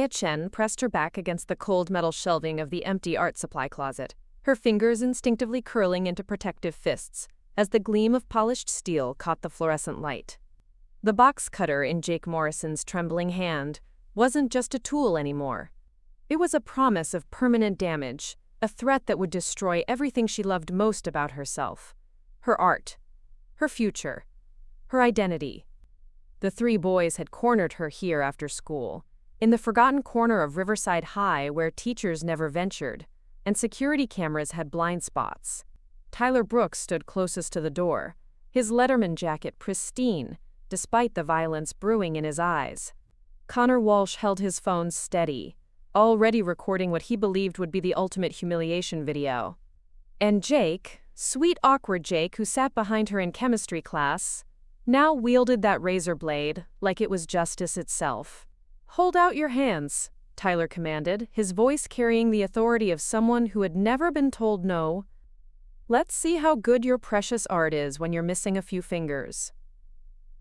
Chen pressed her back against the cold metal shelving of the empty art supply closet, her fingers instinctively curling into protective fists as the gleam of polished steel caught the fluorescent light. The box cutter in Jake Morrison's trembling hand wasn't just a tool anymore. It was a promise of permanent damage, a threat that would destroy everything she loved most about herself: her art, her future, her identity. The three boys had cornered her here after school, in the forgotten corner of Riverside High where teachers never ventured, and security cameras had blind spots. Tyler Brooks stood closest to the door, his letterman jacket pristine, despite the violence brewing in his eyes. Connor Walsh held his phone steady, already recording what he believed would be the ultimate humiliation video. And Jake, sweet awkward Jake who sat behind her in chemistry class, now wielded that razor blade like it was justice itself. "Hold out your hands," Tyler commanded, his voice carrying the authority of someone who had never been told no. "Let's see how good your precious art is when you're missing a few fingers."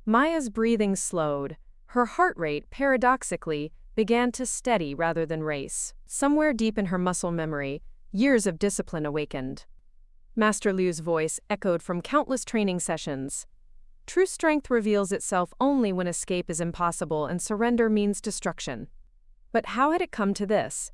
Maya's breathing slowed. Her heart rate, paradoxically, began to steady rather than race. Somewhere deep in her muscle memory, years of discipline awakened. Master Liu's voice echoed from countless training sessions. True strength reveals itself only when escape is impossible and surrender means destruction. But how had it come to this?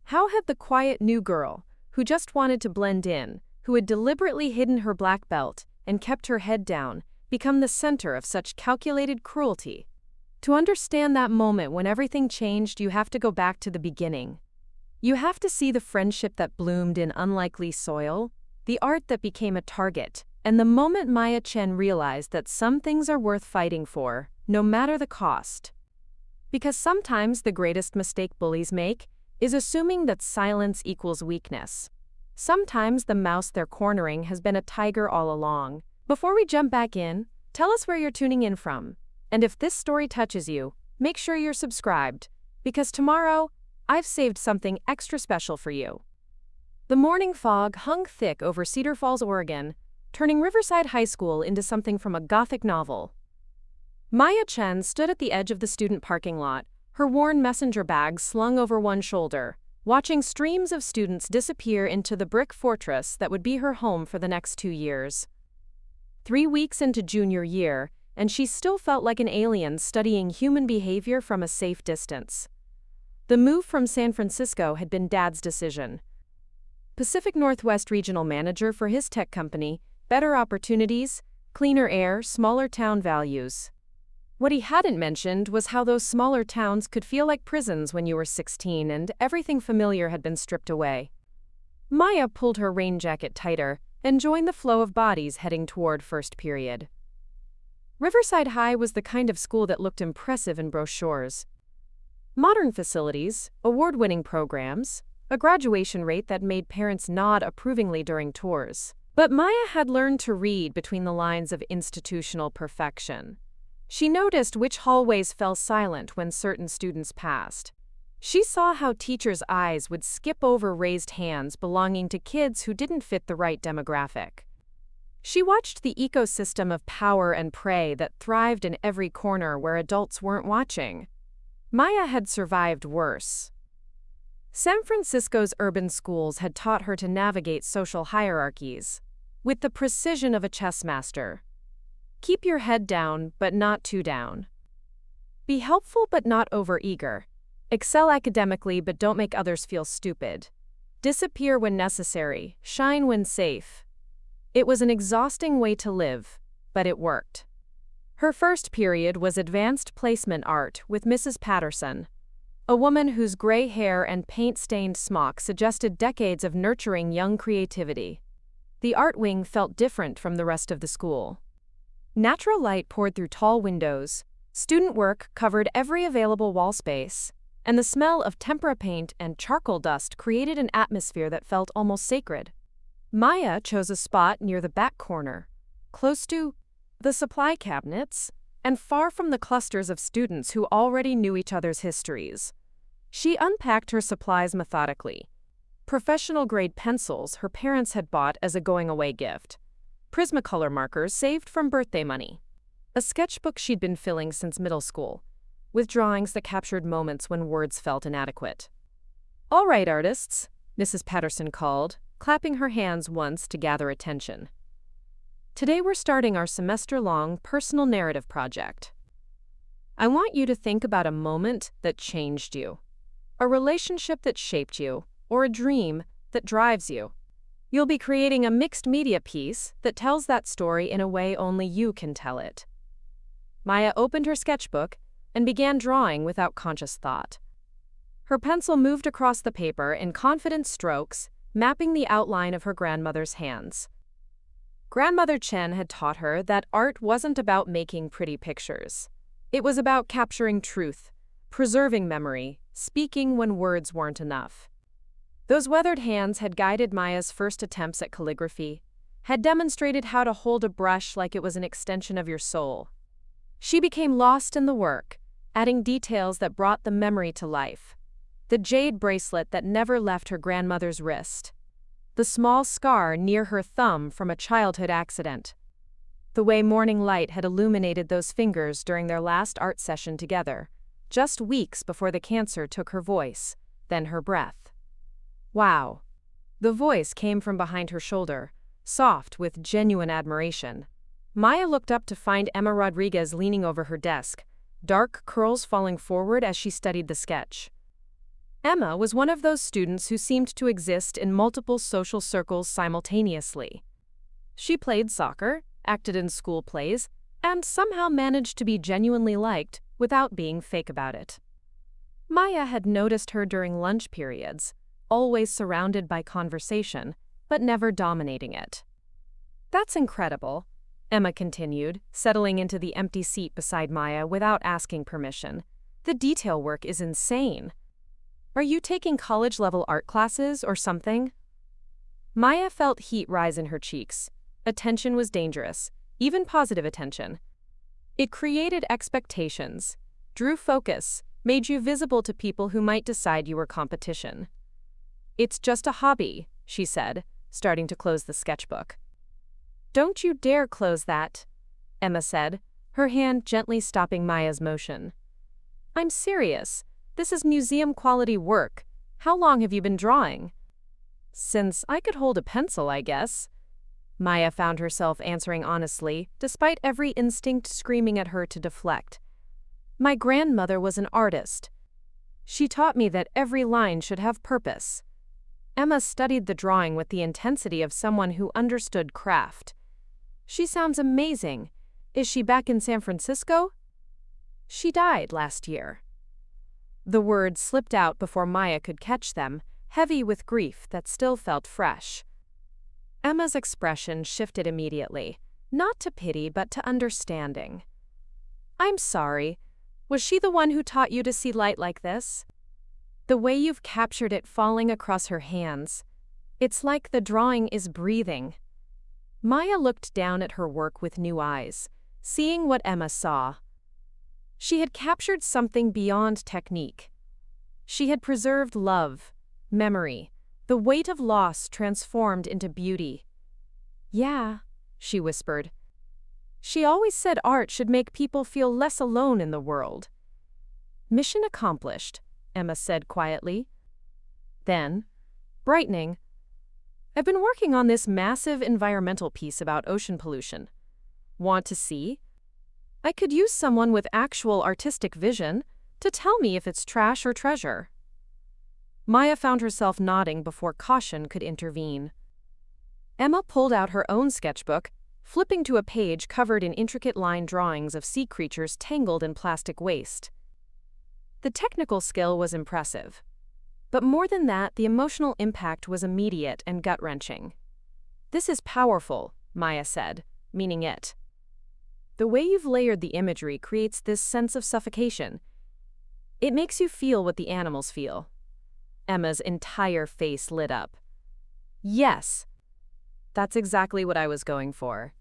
How had the quiet new girl, who just wanted to blend in, who had deliberately hidden her black belt and kept her head down, become the center of such calculated cruelty? To understand that moment when everything changed, you have to go back to the beginning. You have to see the friendship that bloomed in unlikely soil, the art that became a target, and the moment Chen realized that some things are worth fighting for, no matter the cost. Because sometimes the greatest mistake bullies make is assuming that silence equals weakness. Sometimes the mouse they're cornering has been a tiger all along. Before we jump back in, tell us where you're tuning in from. And if this story touches you, make sure you're subscribed, because tomorrow, I've saved something extra special for you. The morning fog hung thick over Cedar Falls, Oregon, turning Riverside High School into something from a Gothic novel. Chen stood at the edge of the student parking lot, her worn messenger bag slung over one shoulder, watching streams of students disappear into the brick fortress that would be her home for the next 2 years. 3 weeks into junior year, and she still felt like an alien studying human behavior from a safe distance. The move from San Francisco had been Dad's decision. Pacific Northwest regional manager for his tech company, better opportunities, cleaner air, smaller town values. What he hadn't mentioned was how those smaller towns could feel like prisons when you were 16 and everything familiar had been stripped away. Maya pulled her rain jacket tighter and joined the flow of bodies heading toward first period. Riverside High was the kind of school that looked impressive in brochures. Modern facilities, award-winning programs, a graduation rate that made parents nod approvingly during tours. But Maya had learned to read between the lines of institutional perfection. She noticed which hallways fell silent when certain students passed. She saw how teachers' eyes would skip over raised hands belonging to kids who didn't fit the right demographic. She watched the ecosystem of power and prey that thrived in every corner where adults weren't watching. Maya had survived worse. San Francisco's urban schools had taught her to navigate social hierarchies with the precision of a chess master. Keep your head down, but not too down. Be helpful but not overeager. Excel academically but don't make others feel stupid. Disappear when necessary, shine when safe. It was an exhausting way to live, but it worked. Her first period was advanced placement art with Mrs. Patterson, a woman whose gray hair and paint-stained smock suggested decades of nurturing young creativity. The art wing felt different from the rest of the school. Natural light poured through tall windows, student work covered every available wall space, and the smell of tempera paint and charcoal dust created an atmosphere that felt almost sacred. Maya chose a spot near the back corner, close to the supply cabinets, and far from the clusters of students who already knew each other's histories. She unpacked her supplies methodically. Professional-grade pencils her parents had bought as a going-away gift. Prismacolor markers saved from birthday money. A sketchbook she'd been filling since middle school. with drawings that captured moments when words felt inadequate. "All right, artists," Mrs. Patterson called, clapping her hands once to gather attention. "Today we're starting our semester-long personal narrative project. I want you to think about a moment that changed you, a relationship that shaped you, or a dream that drives you. You'll be creating a mixed media piece that tells that story in a way only you can tell it." Maya opened her sketchbook and began drawing without conscious thought. Her pencil moved across the paper in confident strokes, mapping the outline of her grandmother's hands. Grandmother Chen had taught her that art wasn't about making pretty pictures. It was about capturing truth, preserving memory, speaking when words weren't enough. Those weathered hands had guided Maya's first attempts at calligraphy, had demonstrated how to hold a brush like it was an extension of your soul. She became lost in the work, adding details that brought the memory to life. The jade bracelet that never left her grandmother's wrist. The small scar near her thumb from a childhood accident. The way morning light had illuminated those fingers during their last art session together, just weeks before the cancer took her voice, then her breath. Wow. The voice came from behind her shoulder, soft with genuine admiration. Maya looked up to find Emma Rodriguez leaning over her desk, dark curls falling forward as she studied the sketch. Emma was one of those students who seemed to exist in multiple social circles simultaneously. She played soccer, acted in school plays, and somehow managed to be genuinely liked without being fake about it. Maya had noticed her during lunch periods, always surrounded by conversation, but never dominating it. "That's incredible," Emma continued, settling into the empty seat beside Maya without asking permission. "The detail work is insane. Are you taking college-level art classes or something?" Maya felt heat rise in her cheeks. Attention was dangerous, even positive attention. It created expectations, drew focus, made you visible to people who might decide you were competition. "It's just a hobby," she said, starting to close the sketchbook. "Don't you dare close that," Emma said, her hand gently stopping Maya's motion. "I'm serious. This is museum-quality work. How long have you been drawing?" "Since I could hold a pencil, I guess." Maya found herself answering honestly, despite every instinct screaming at her to deflect. "My grandmother was an artist. She taught me that every line should have purpose." Emma studied the drawing with the intensity of someone who understood craft. "She sounds amazing. Is she back in San Francisco?" "She died last year." The words slipped out before Maya could catch them, heavy with grief that still felt fresh. Emma's expression shifted immediately, not to pity but to understanding. "I'm sorry. Was she the one who taught you to see light like this?" The way you've captured it falling across her hands. It's like the drawing is breathing. Maya looked down at her work with new eyes, seeing what Emma saw. She had captured something beyond technique. She had preserved love, memory, the weight of loss transformed into beauty. "Yeah," she whispered. "She always said art should make people feel less alone in the world." "Mission accomplished," Emma said quietly. Then, brightening, "I've been working on this massive environmental piece about ocean pollution. Want to see? I could use someone with actual artistic vision to tell me if it's trash or treasure." Maya found herself nodding before caution could intervene. Emma pulled out her own sketchbook, flipping to a page covered in intricate line drawings of sea creatures tangled in plastic waste. The technical skill was impressive. But more than that, the emotional impact was immediate and gut-wrenching. "This is powerful," Maya said, meaning it. "The way you've layered the imagery creates this sense of suffocation. It makes you feel what the animals feel." Emma's entire face lit up. "Yes, that's exactly what I was going for.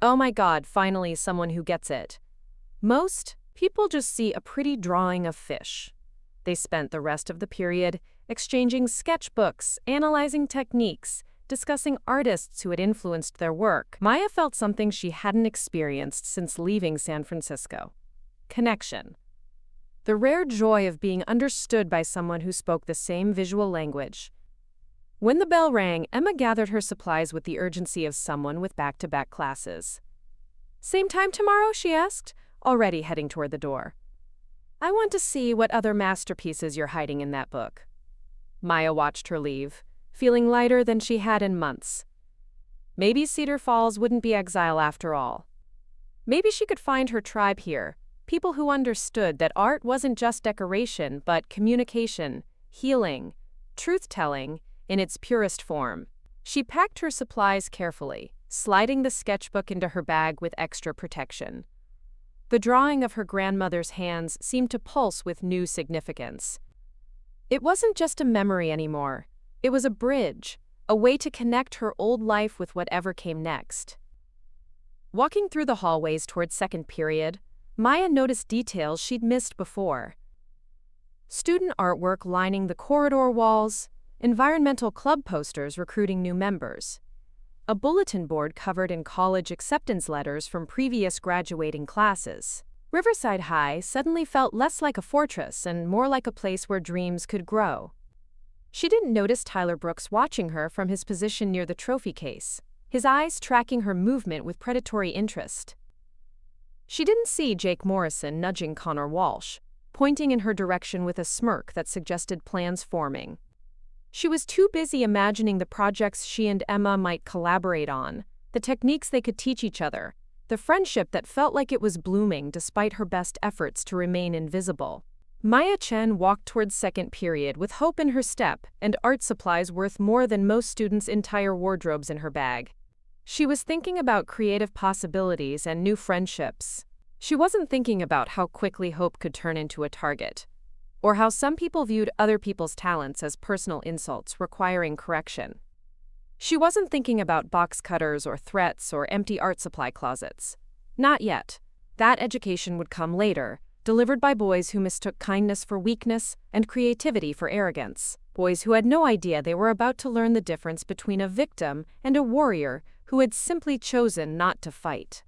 Oh my God, finally someone who gets it. Most people just see a pretty drawing of fish." They spent the rest of the period exchanging sketchbooks, analyzing techniques, discussing artists who had influenced their work. Maya felt something she hadn't experienced since leaving San Francisco. Connection. The rare joy of being understood by someone who spoke the same visual language. When the bell rang, Emma gathered her supplies with the urgency of someone with back-to-back classes. "Same time tomorrow?" she asked, already heading toward the door. "I want to see what other masterpieces you're hiding in that book." Maya watched her leave, feeling lighter than she had in months. Maybe Cedar Falls wouldn't be exile after all. Maybe she could find her tribe here, people who understood that art wasn't just decoration but communication, healing, truth-telling in its purest form. She packed her supplies carefully, sliding the sketchbook into her bag with extra protection. The drawing of her grandmother's hands seemed to pulse with new significance. It wasn't just a memory anymore. It was a bridge, a way to connect her old life with whatever came next. Walking through the hallways toward second period, Maya noticed details she'd missed before. Student artwork lining the corridor walls, environmental club posters recruiting new members, a bulletin board covered in college acceptance letters from previous graduating classes. Riverside High suddenly felt less like a fortress and more like a place where dreams could grow. She didn't notice Tyler Brooks watching her from his position near the trophy case, his eyes tracking her movement with predatory interest. She didn't see Jake Morrison nudging Connor Walsh, pointing in her direction with a smirk that suggested plans forming. She was too busy imagining the projects she and Emma might collaborate on, the techniques they could teach each other, the friendship that felt like it was blooming despite her best efforts to remain invisible. Maya Chen walked towards second period with hope in her step and art supplies worth more than most students' entire wardrobes in her bag. She was thinking about creative possibilities and new friendships. She wasn't thinking about how quickly hope could turn into a target, or how some people viewed other people's talents as personal insults requiring correction. She wasn't thinking about box cutters or threats or empty art supply closets. Not yet. That education would come later, delivered by boys who mistook kindness for weakness and creativity for arrogance. Boys who had no idea they were about to learn the difference between a victim and a warrior who had simply chosen not to fight.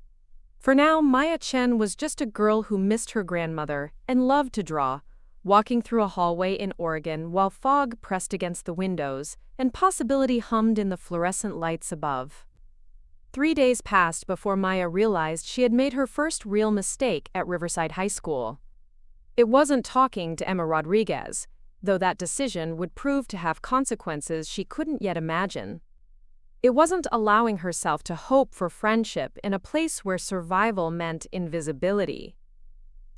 For now, Maya Chen was just a girl who missed her grandmother and loved to draw, walking through a hallway in Oregon while fog pressed against the windows and possibility hummed in the fluorescent lights above. 3 days passed before Maya realized she had made her first real mistake at Riverside High School. It wasn't talking to Emma Rodriguez, though that decision would prove to have consequences she couldn't yet imagine. It wasn't allowing herself to hope for friendship in a place where survival meant invisibility.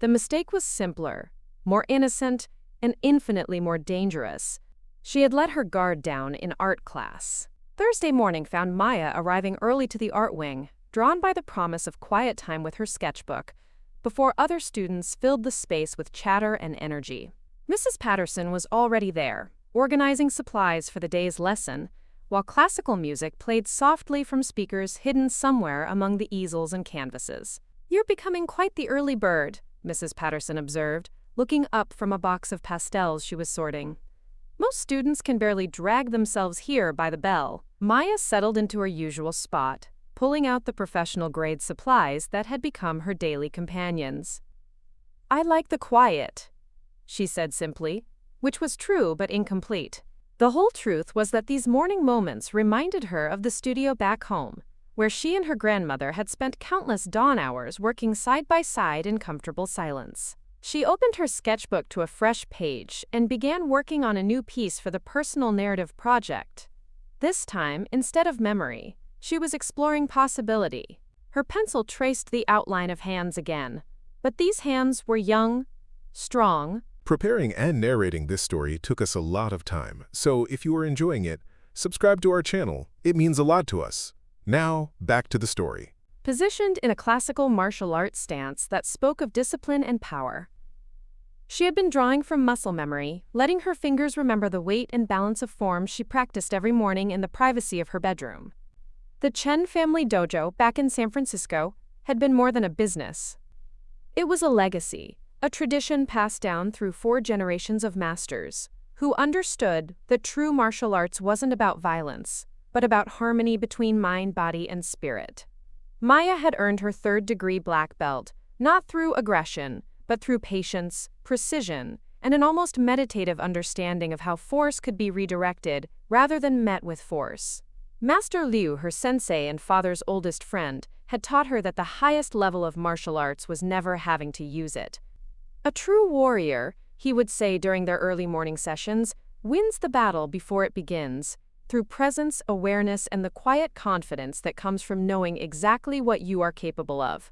The mistake was simpler, more innocent, and infinitely more dangerous. She had let her guard down in art class. Thursday morning found Maya arriving early to the art wing, drawn by the promise of quiet time with her sketchbook, before other students filled the space with chatter and energy. Mrs. Patterson was already there, organizing supplies for the day's lesson, while classical music played softly from speakers hidden somewhere among the easels and canvases. "You're becoming quite the early bird," Mrs. Patterson observed, looking up from a box of pastels she was sorting. "Most students can barely drag themselves here by the bell." Maya settled into her usual spot, pulling out the professional-grade supplies that had become her daily companions. "I like the quiet," she said simply, which was true but incomplete. The whole truth was that these morning moments reminded her of the studio back home, where she and her grandmother had spent countless dawn hours working side by side in comfortable silence. She opened her sketchbook to a fresh page and began working on a new piece for the personal narrative project. This time, instead of memory, she was exploring possibility. Her pencil traced the outline of hands again, but these hands were young, strong. Preparing and narrating this story took us a lot of time, so if you are enjoying it, subscribe to our channel. It means a lot to us. Now, back to the story. Positioned in a classical martial arts stance that spoke of discipline and power. She had been drawing from muscle memory, letting her fingers remember the weight and balance of forms she practiced every morning in the privacy of her bedroom. The Chen family dojo, back in San Francisco, had been more than a business. It was a legacy, a tradition passed down through 4 generations of masters, who understood that true martial arts wasn't about violence, but about harmony between mind, body, and spirit. Maya had earned her 3rd-degree black belt, not through aggression, but through patience, precision, and an almost meditative understanding of how force could be redirected rather than met with force. Master Liu, her sensei and father's oldest friend, had taught her that the highest level of martial arts was never having to use it. A true warrior, he would say during their early morning sessions, wins the battle before it begins, through presence, awareness, and the quiet confidence that comes from knowing exactly what you are capable of.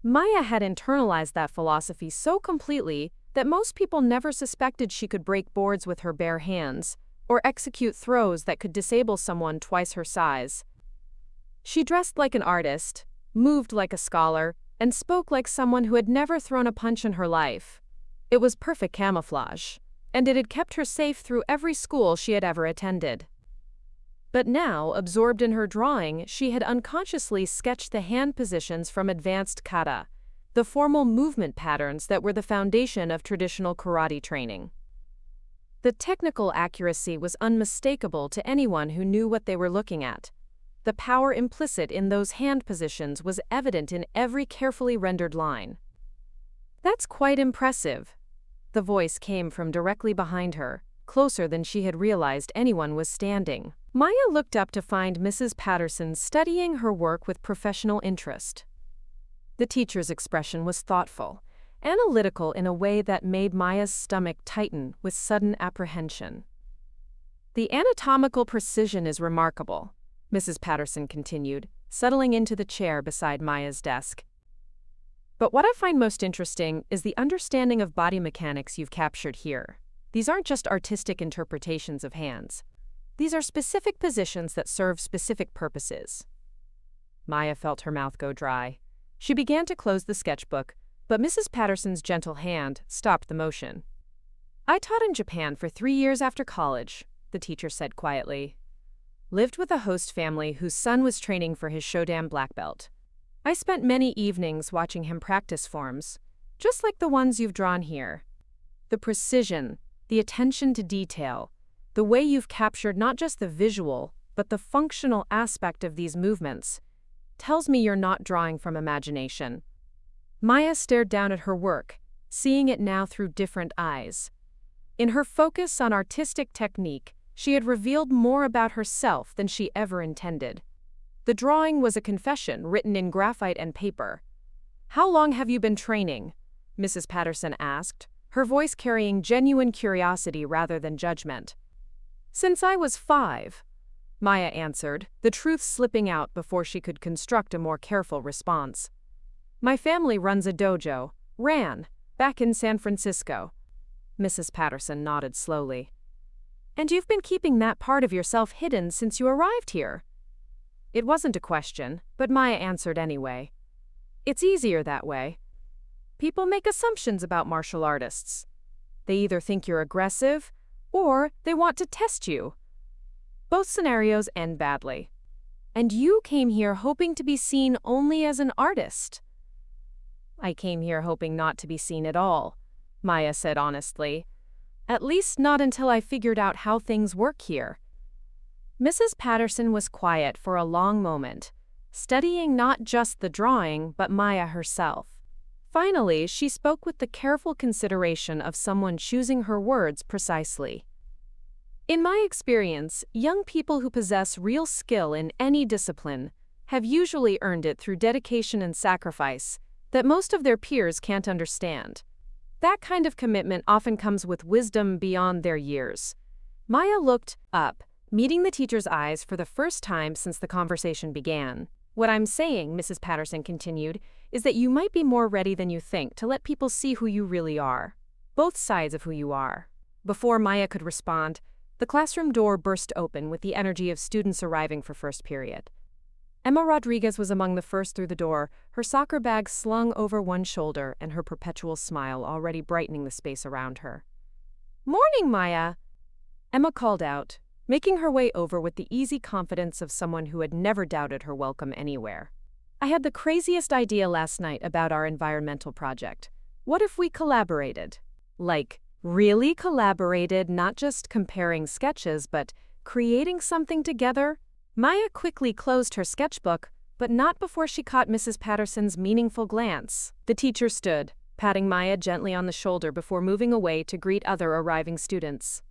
Maya had internalized that philosophy so completely that most people never suspected she could break boards with her bare hands, or execute throws that could disable someone twice her size. She dressed like an artist, moved like a scholar, and spoke like someone who had never thrown a punch in her life. It was perfect camouflage, and it had kept her safe through every school she had ever attended. But now, absorbed in her drawing, she had unconsciously sketched the hand positions from advanced kata, the formal movement patterns that were the foundation of traditional karate training. The technical accuracy was unmistakable to anyone who knew what they were looking at. The power implicit in those hand positions was evident in every carefully rendered line. "That's quite impressive." The voice came from directly behind her, closer than she had realized anyone was standing. Maya looked up to find Mrs. Patterson studying her work with professional interest. The teacher's expression was thoughtful, analytical in a way that made Maya's stomach tighten with sudden apprehension. "The anatomical precision is remarkable," Mrs. Patterson continued, settling into the chair beside Maya's desk. "But what I find most interesting is the understanding of body mechanics you've captured here. These aren't just artistic interpretations of hands. These are specific positions that serve specific purposes." Maya felt her mouth go dry. She began to close the sketchbook, but Mrs. Patterson's gentle hand stopped the motion. "I taught in Japan for 3 years after college," the teacher said quietly. "Lived with a host family whose son was training for his Shodan black belt. I spent many evenings watching him practice forms, just like the ones you've drawn here. The precision, the attention to detail, the way you've captured not just the visual, but the functional aspect of these movements, tells me you're not drawing from imagination." Maya stared down at her work, seeing it now through different eyes. In her focus on artistic technique, she had revealed more about herself than she ever intended. The drawing was a confession written in graphite and paper. "How long have you been training?" Mrs. Patterson asked, her voice carrying genuine curiosity rather than judgment. "Since I was 5, Maya answered, the truth slipping out before she could construct a more careful response. "My family runs a dojo, back in San Francisco." Mrs. Patterson nodded slowly. "And you've been keeping that part of yourself hidden since you arrived here?" It wasn't a question, but Maya answered anyway. "It's easier that way. People make assumptions about martial artists. They either think you're aggressive, or they want to test you. Both scenarios end badly. And you came here hoping to be seen only as an artist." "I came here hoping not to be seen at all," Maya said honestly. "At least not until I figured out how things work here." Mrs. Patterson was quiet for a long moment, studying not just the drawing but Maya herself. Finally, she spoke with the careful consideration of someone choosing her words precisely. "In my experience, young people who possess real skill in any discipline have usually earned it through dedication and sacrifice that most of their peers can't understand. That kind of commitment often comes with wisdom beyond their years." Maya looked up, meeting the teacher's eyes for the first time since the conversation began. "What I'm saying," Mrs. Patterson continued, "is that you might be more ready than you think to let people see who you really are. Both sides of who you are." Before Maya could respond, the classroom door burst open with the energy of students arriving for first period. Emma Rodriguez was among the first through the door, her soccer bag slung over one shoulder and her perpetual smile already brightening the space around her. "Morning, Maya!" Emma called out, making her way over with the easy confidence of someone who had never doubted her welcome anywhere. "I had the craziest idea last night about our environmental project. What if we collaborated? Like, really collaborated, not just comparing sketches, but creating something together?" Maya quickly closed her sketchbook, but not before she caught Mrs. Patterson's meaningful glance. The teacher stood, patting Maya gently on the shoulder before moving away to greet other arriving students.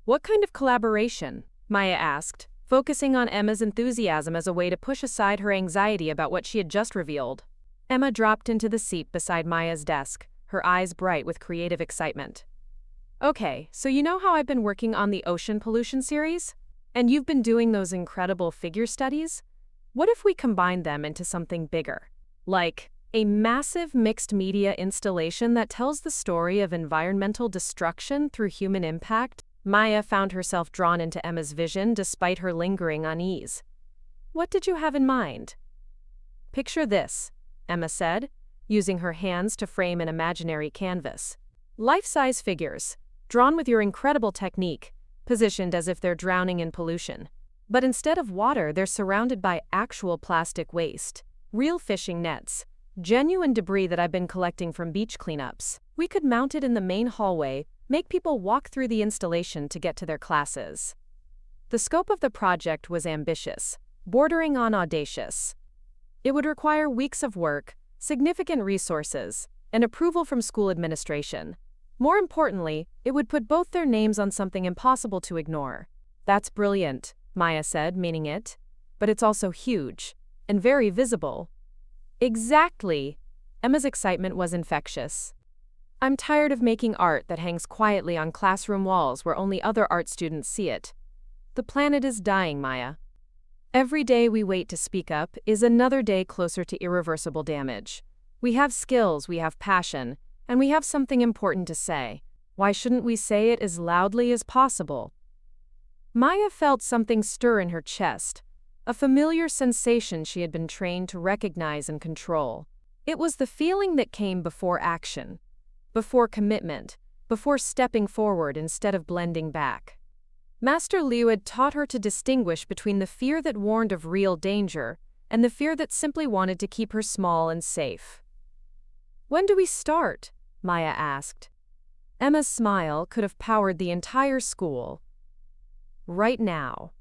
"What kind of collaboration?" Maya asked, focusing on Emma's enthusiasm as a way to push aside her anxiety about what she had just revealed. Emma dropped into the seat beside Maya's desk, her eyes bright with creative excitement. "Okay, so you know how I've been working on the ocean pollution series? And you've been doing those incredible figure studies? What if we combine them into something bigger? Like a massive mixed media installation that tells the story of environmental destruction through human impact?" Maya found herself drawn into Emma's vision despite her lingering unease. "What did you have in mind?" "Picture this," Emma said, using her hands to frame an imaginary canvas. "Life-size figures, drawn with your incredible technique, positioned as if they're drowning in pollution. But instead of water, they're surrounded by actual plastic waste, real fishing nets, genuine debris that I've been collecting from beach cleanups. We could mount it in the main hallway, make people walk through the installation to get to their classes." The scope of the project was ambitious, bordering on audacious. It would require weeks of work, significant resources, and approval from school administration. More importantly, it would put both their names on something impossible to ignore. "That's brilliant," Maya said, meaning it. "But it's also huge, and very visible." "Exactly!" Emma's excitement was infectious. "I'm tired of making art that hangs quietly on classroom walls where only other art students see it. The planet is dying, Maya. Every day we wait to speak up is another day closer to irreversible damage. We have skills, we have passion, and we have something important to say. Why shouldn't we say it as loudly as possible?" Maya felt something stir in her chest, a familiar sensation she had been trained to recognize and control. It was the feeling that came before action, before commitment, before stepping forward instead of blending back. Master Liu had taught her to distinguish between the fear that warned of real danger and the fear that simply wanted to keep her small and safe. "When do we start?" Maya asked. Emma's smile could have powered the entire school. "Right now.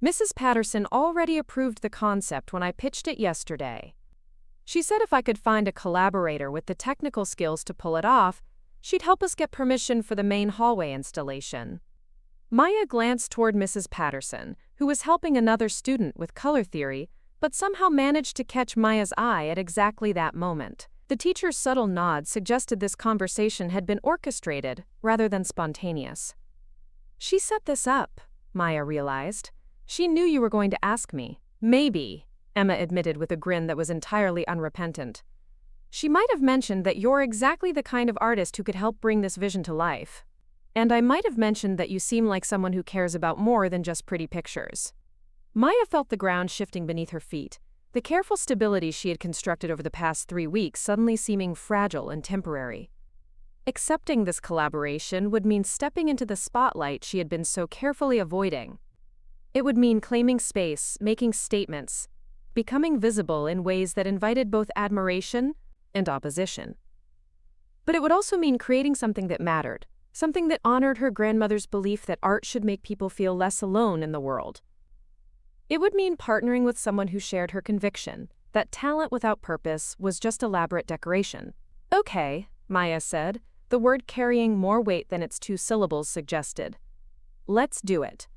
Mrs. Patterson already approved the concept when I pitched it yesterday. She said if I could find a collaborator with the technical skills to pull it off, she'd help us get permission for the main hallway installation." Maya glanced toward Mrs. Patterson, who was helping another student with color theory, but somehow managed to catch Maya's eye at exactly that moment. The teacher's subtle nod suggested this conversation had been orchestrated rather than spontaneous. "She set this up," Maya realized. "She knew you were going to ask me." "Maybe," Emma admitted with a grin that was entirely unrepentant. "She might have mentioned that you're exactly the kind of artist who could help bring this vision to life. And I might have mentioned that you seem like someone who cares about more than just pretty pictures." Maya felt the ground shifting beneath her feet, the careful stability she had constructed over the past 3 weeks suddenly seeming fragile and temporary. Accepting this collaboration would mean stepping into the spotlight she had been so carefully avoiding. It would mean claiming space, making statements, becoming visible in ways that invited both admiration and opposition. But it would also mean creating something that mattered, something that honored her grandmother's belief that art should make people feel less alone in the world. It would mean partnering with someone who shared her conviction that talent without purpose was just elaborate decoration. "Okay," Maya said, the word carrying more weight than its 2 syllables suggested. "Let's do it."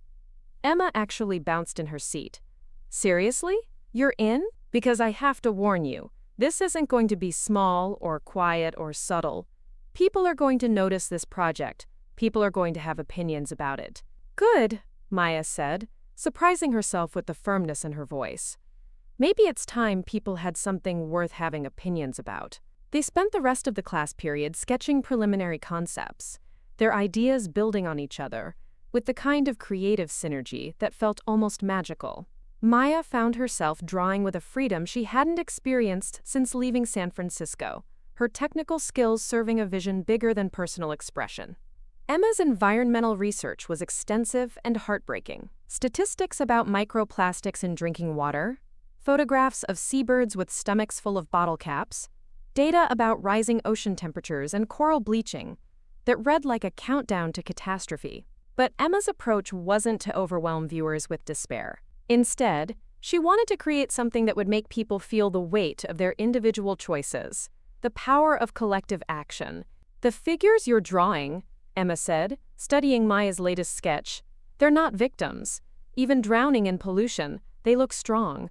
Emma actually bounced in her seat. "Seriously? You're in? Because I have to warn you, this isn't going to be small or quiet or subtle. People are going to notice this project. People are going to have opinions about it." "Good," Maya said, surprising herself with the firmness in her voice. Maybe it's time people had something worth having opinions about. They spent the rest of the class period sketching preliminary concepts, their ideas building on each other, with the kind of creative synergy that felt almost magical. Maya found herself drawing with a freedom she hadn't experienced since leaving San Francisco, her technical skills serving a vision bigger than personal expression. Emma's environmental research was extensive and heartbreaking. Statistics about microplastics in drinking water, photographs of seabirds with stomachs full of bottle caps, data about rising ocean temperatures and coral bleaching that read like a countdown to catastrophe. But Emma's approach wasn't to overwhelm viewers with despair. Instead, she wanted to create something that would make people feel the weight of their individual choices, The power of collective action. "The figures you're drawing," Emma said, studying Maya's latest sketch, "they're not victims. Even drowning in pollution, they look strong.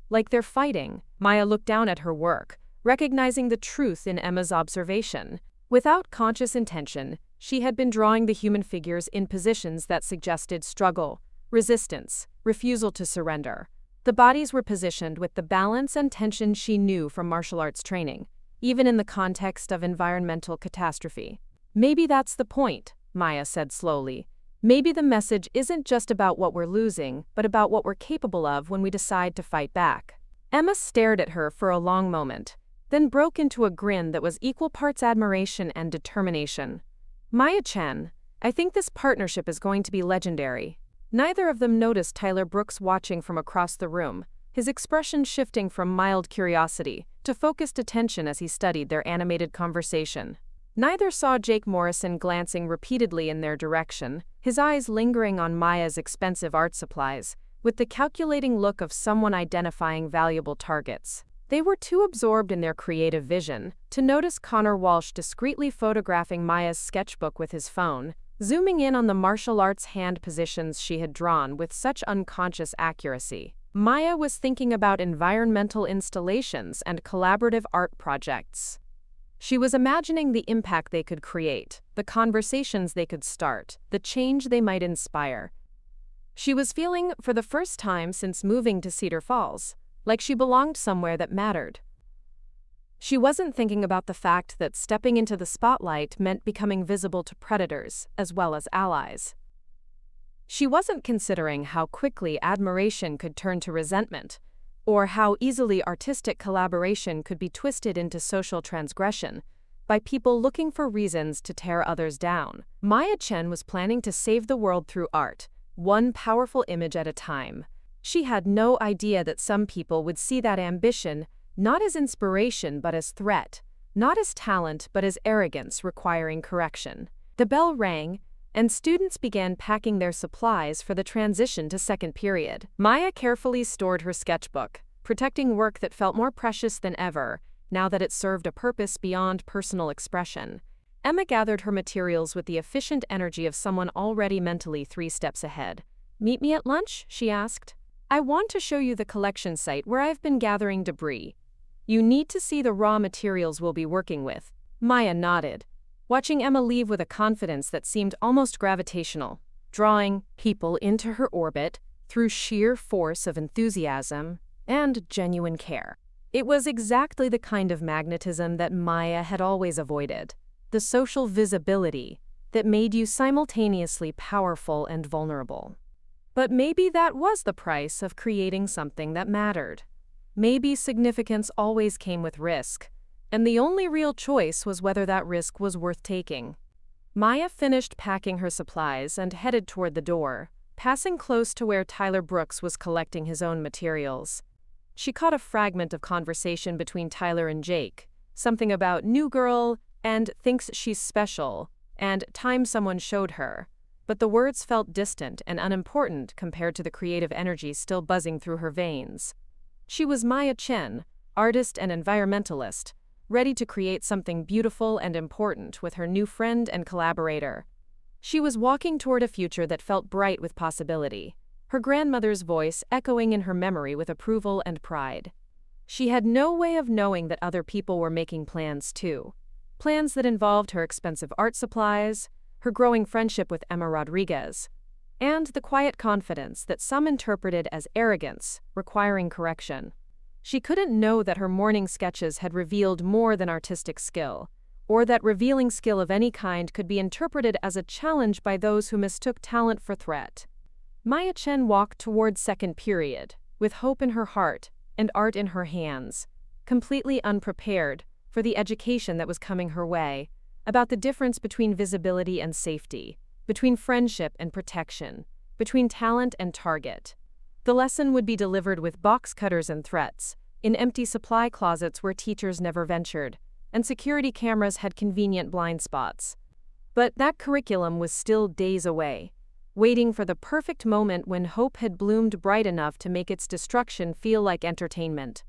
Like they're fighting." Maya looked down at her work, recognizing the truth in Emma's observation. Without conscious intention, she had been drawing the human figures in positions that suggested struggle, resistance, refusal to surrender. The bodies were positioned with the balance and tension she knew from martial arts training, even in the context of environmental catastrophe. "Maybe that's the point," Maya said slowly. "Maybe the message isn't just about what we're losing, but about what we're capable of when we decide to fight back." Emma stared at her for a long moment, then broke into a grin that was equal parts admiration and determination. "Maya Chen, I think this partnership is going to be legendary." Neither of them noticed Tyler Brooks watching from across the room, his expression shifting from mild curiosity to focused attention as he studied their animated conversation. Neither saw Jake Morrison glancing repeatedly in their direction, his eyes lingering on Maya's expensive art supplies, with the calculating look of someone identifying valuable targets. They were too absorbed in their creative vision to notice Connor Walsh discreetly photographing Maya's sketchbook with his phone, zooming in on the martial arts hand positions she had drawn with such unconscious accuracy. Maya was thinking about environmental installations and collaborative art projects. She was imagining the impact they could create, the conversations they could start, the change they might inspire. She was feeling, for the first time since moving to Cedar Falls, like she belonged somewhere that mattered. She wasn't thinking about the fact that stepping into the spotlight meant becoming visible to predators as well as allies. She wasn't considering how quickly admiration could turn to resentment, or how easily artistic collaboration could be twisted into social transgression by people looking for reasons to tear others down. Maya Chen was planning to save the world through art, one powerful image at a time. She had no idea that some people would see that ambition not as inspiration but as threat, not as talent but as arrogance requiring correction. The bell rang, and students began packing their supplies for the transition to second period. Maya carefully stored her sketchbook, protecting work that felt more precious than ever, now that it served a purpose beyond personal expression. Emma gathered her materials with the efficient energy of someone already mentally 3 steps ahead. "Meet me at lunch?" she asked. "I want to show you the collection site where I've been gathering debris. You need to see the raw materials we'll be working with." Maya nodded, watching Emma leave with a confidence that seemed almost gravitational, drawing people into her orbit through sheer force of enthusiasm and genuine care. It was exactly the kind of magnetism that Maya had always avoided, the social visibility that made you simultaneously powerful and vulnerable. But maybe that was the price of creating something that mattered. Maybe significance always came with risk, and the only real choice was whether that risk was worth taking. Maya finished packing her supplies and headed toward the door, passing close to where Tyler Brooks was collecting his own materials. She caught a fragment of conversation between Tyler and Jake, something about new girl and thinks she's special, and time someone showed her, but the words felt distant and unimportant compared to the creative energy still buzzing through her veins. She was Maya Chen, artist and environmentalist, ready to create something beautiful and important with her new friend and collaborator. She was walking toward a future that felt bright with possibility, her grandmother's voice echoing in her memory with approval and pride. She had no way of knowing that other people were making plans too, plans that involved her expensive art supplies, her growing friendship with Emma Rodriguez, and the quiet confidence that some interpreted as arrogance, requiring correction. She couldn't know that her morning sketches had revealed more than artistic skill, or that revealing skill of any kind could be interpreted as a challenge by those who mistook talent for threat. Maya Chen walked toward second period, with hope in her heart and art in her hands, completely unprepared for the education that was coming her way, about the difference between visibility and safety, between friendship and protection, between talent and target. The lesson would be delivered with box cutters and threats, in empty supply closets where teachers never ventured, and security cameras had convenient blind spots. But that curriculum was still days away, waiting for the perfect moment when hope had bloomed bright enough to make its destruction feel like entertainment.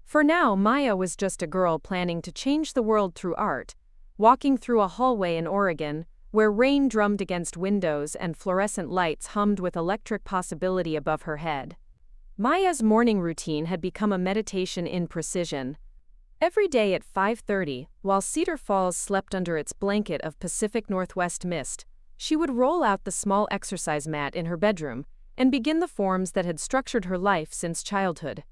For now, Maya was just a girl planning to change the world through art, walking through a hallway in Oregon, where rain drummed against windows and fluorescent lights hummed with electric possibility above her head. Maya's morning routine had become a meditation in precision. Every day at 5:30, while Cedar Falls slept under its blanket of Pacific Northwest mist, she would roll out the small exercise mat in her bedroom and begin the forms that had structured her life since childhood.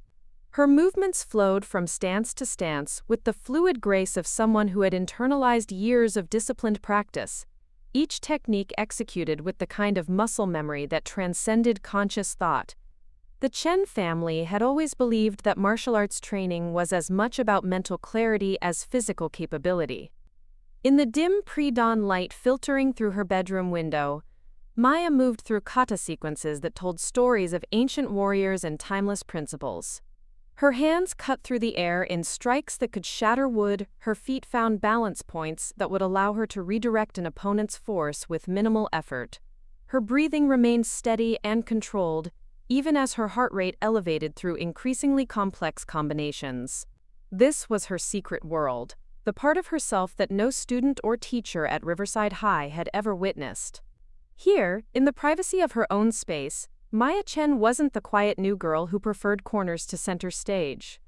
Her movements flowed from stance to stance with the fluid grace of someone who had internalized years of disciplined practice, each technique executed with the kind of muscle memory that transcended conscious thought. The Chen family had always believed that martial arts training was as much about mental clarity as physical capability. In the dim pre-dawn light filtering through her bedroom window, Maya moved through kata sequences that told stories of ancient warriors and timeless principles. Her hands cut through the air in strikes that could shatter wood, her feet found balance points that would allow her to redirect an opponent's force with minimal effort. Her breathing remained steady and controlled, even as her heart rate elevated through increasingly complex combinations. This was her secret world, the part of herself that no student or teacher at Riverside High had ever witnessed. Here, in the privacy of her own space, Maya Chen wasn't the quiet new girl who preferred corners to center stage.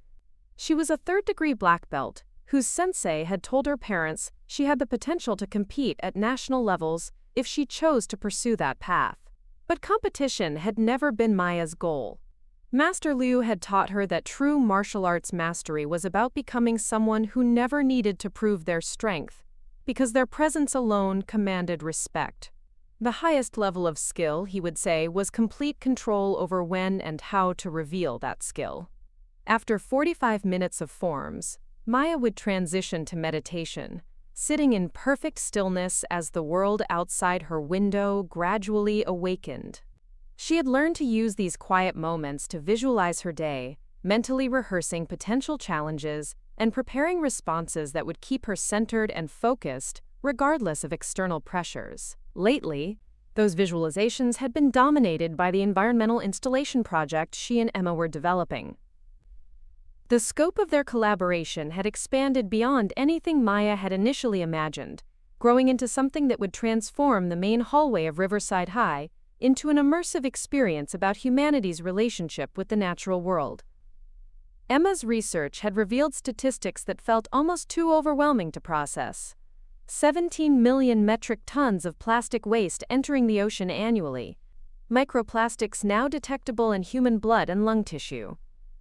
She was a third-degree black belt, whose sensei had told her parents she had the potential to compete at national levels if she chose to pursue that path. But competition had never been Maya's goal. Master Liu had taught her that true martial arts mastery was about becoming someone who never needed to prove their strength, because their presence alone commanded respect. The highest level of skill, he would say, was complete control over when and how to reveal that skill. After 45 minutes of forms, Maya would transition to meditation, sitting in perfect stillness as the world outside her window gradually awakened. She had learned to use these quiet moments to visualize her day, mentally rehearsing potential challenges and preparing responses that would keep her centered and focused, regardless of external pressures. Lately, those visualizations had been dominated by the environmental installation project she and Emma were developing. The scope of their collaboration had expanded beyond anything Maya had initially imagined, growing into something that would transform the main hallway of Riverside High into an immersive experience about humanity's relationship with the natural world. Emma's research had revealed statistics that felt almost too overwhelming to process. 17 million metric tons of plastic waste entering the ocean annually. Microplastics now detectable in human blood and lung tissue.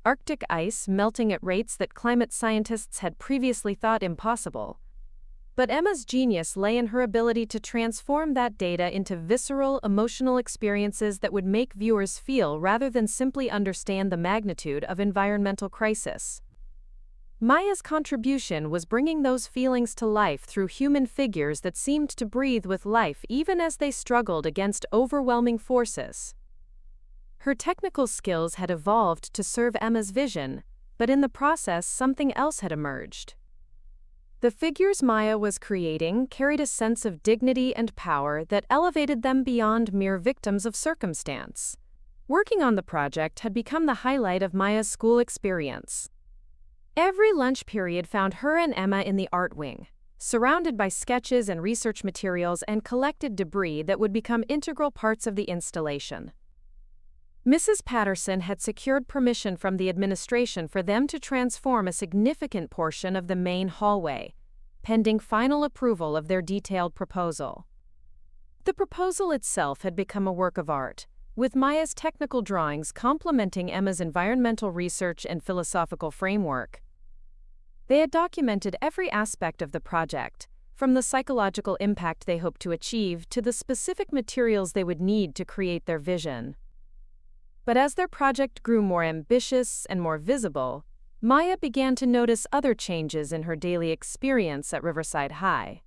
Arctic ice melting at rates that climate scientists had previously thought impossible. But Emma's genius lay in her ability to transform that data into visceral, emotional experiences that would make viewers feel rather than simply understand the magnitude of environmental crisis. Maya's contribution was bringing those feelings to life through human figures that seemed to breathe with life even as they struggled against overwhelming forces. Her technical skills had evolved to serve Emma's vision, but in the process something else had emerged. The figures Maya was creating carried a sense of dignity and power that elevated them beyond mere victims of circumstance. Working on the project had become the highlight of Maya's school experience. Every lunch period found her and Emma in the art wing, surrounded by sketches and research materials and collected debris that would become integral parts of the installation. Mrs. Patterson had secured permission from the administration for them to transform a significant portion of the main hallway, pending final approval of their detailed proposal. The proposal itself had become a work of art, with Maya's technical drawings complementing Emma's environmental research and philosophical framework. They had documented every aspect of the project, from the psychological impact they hoped to achieve to the specific materials they would need to create their vision. But as their project grew more ambitious and more visible, Maya began to notice other changes in her daily experience at Riverside High.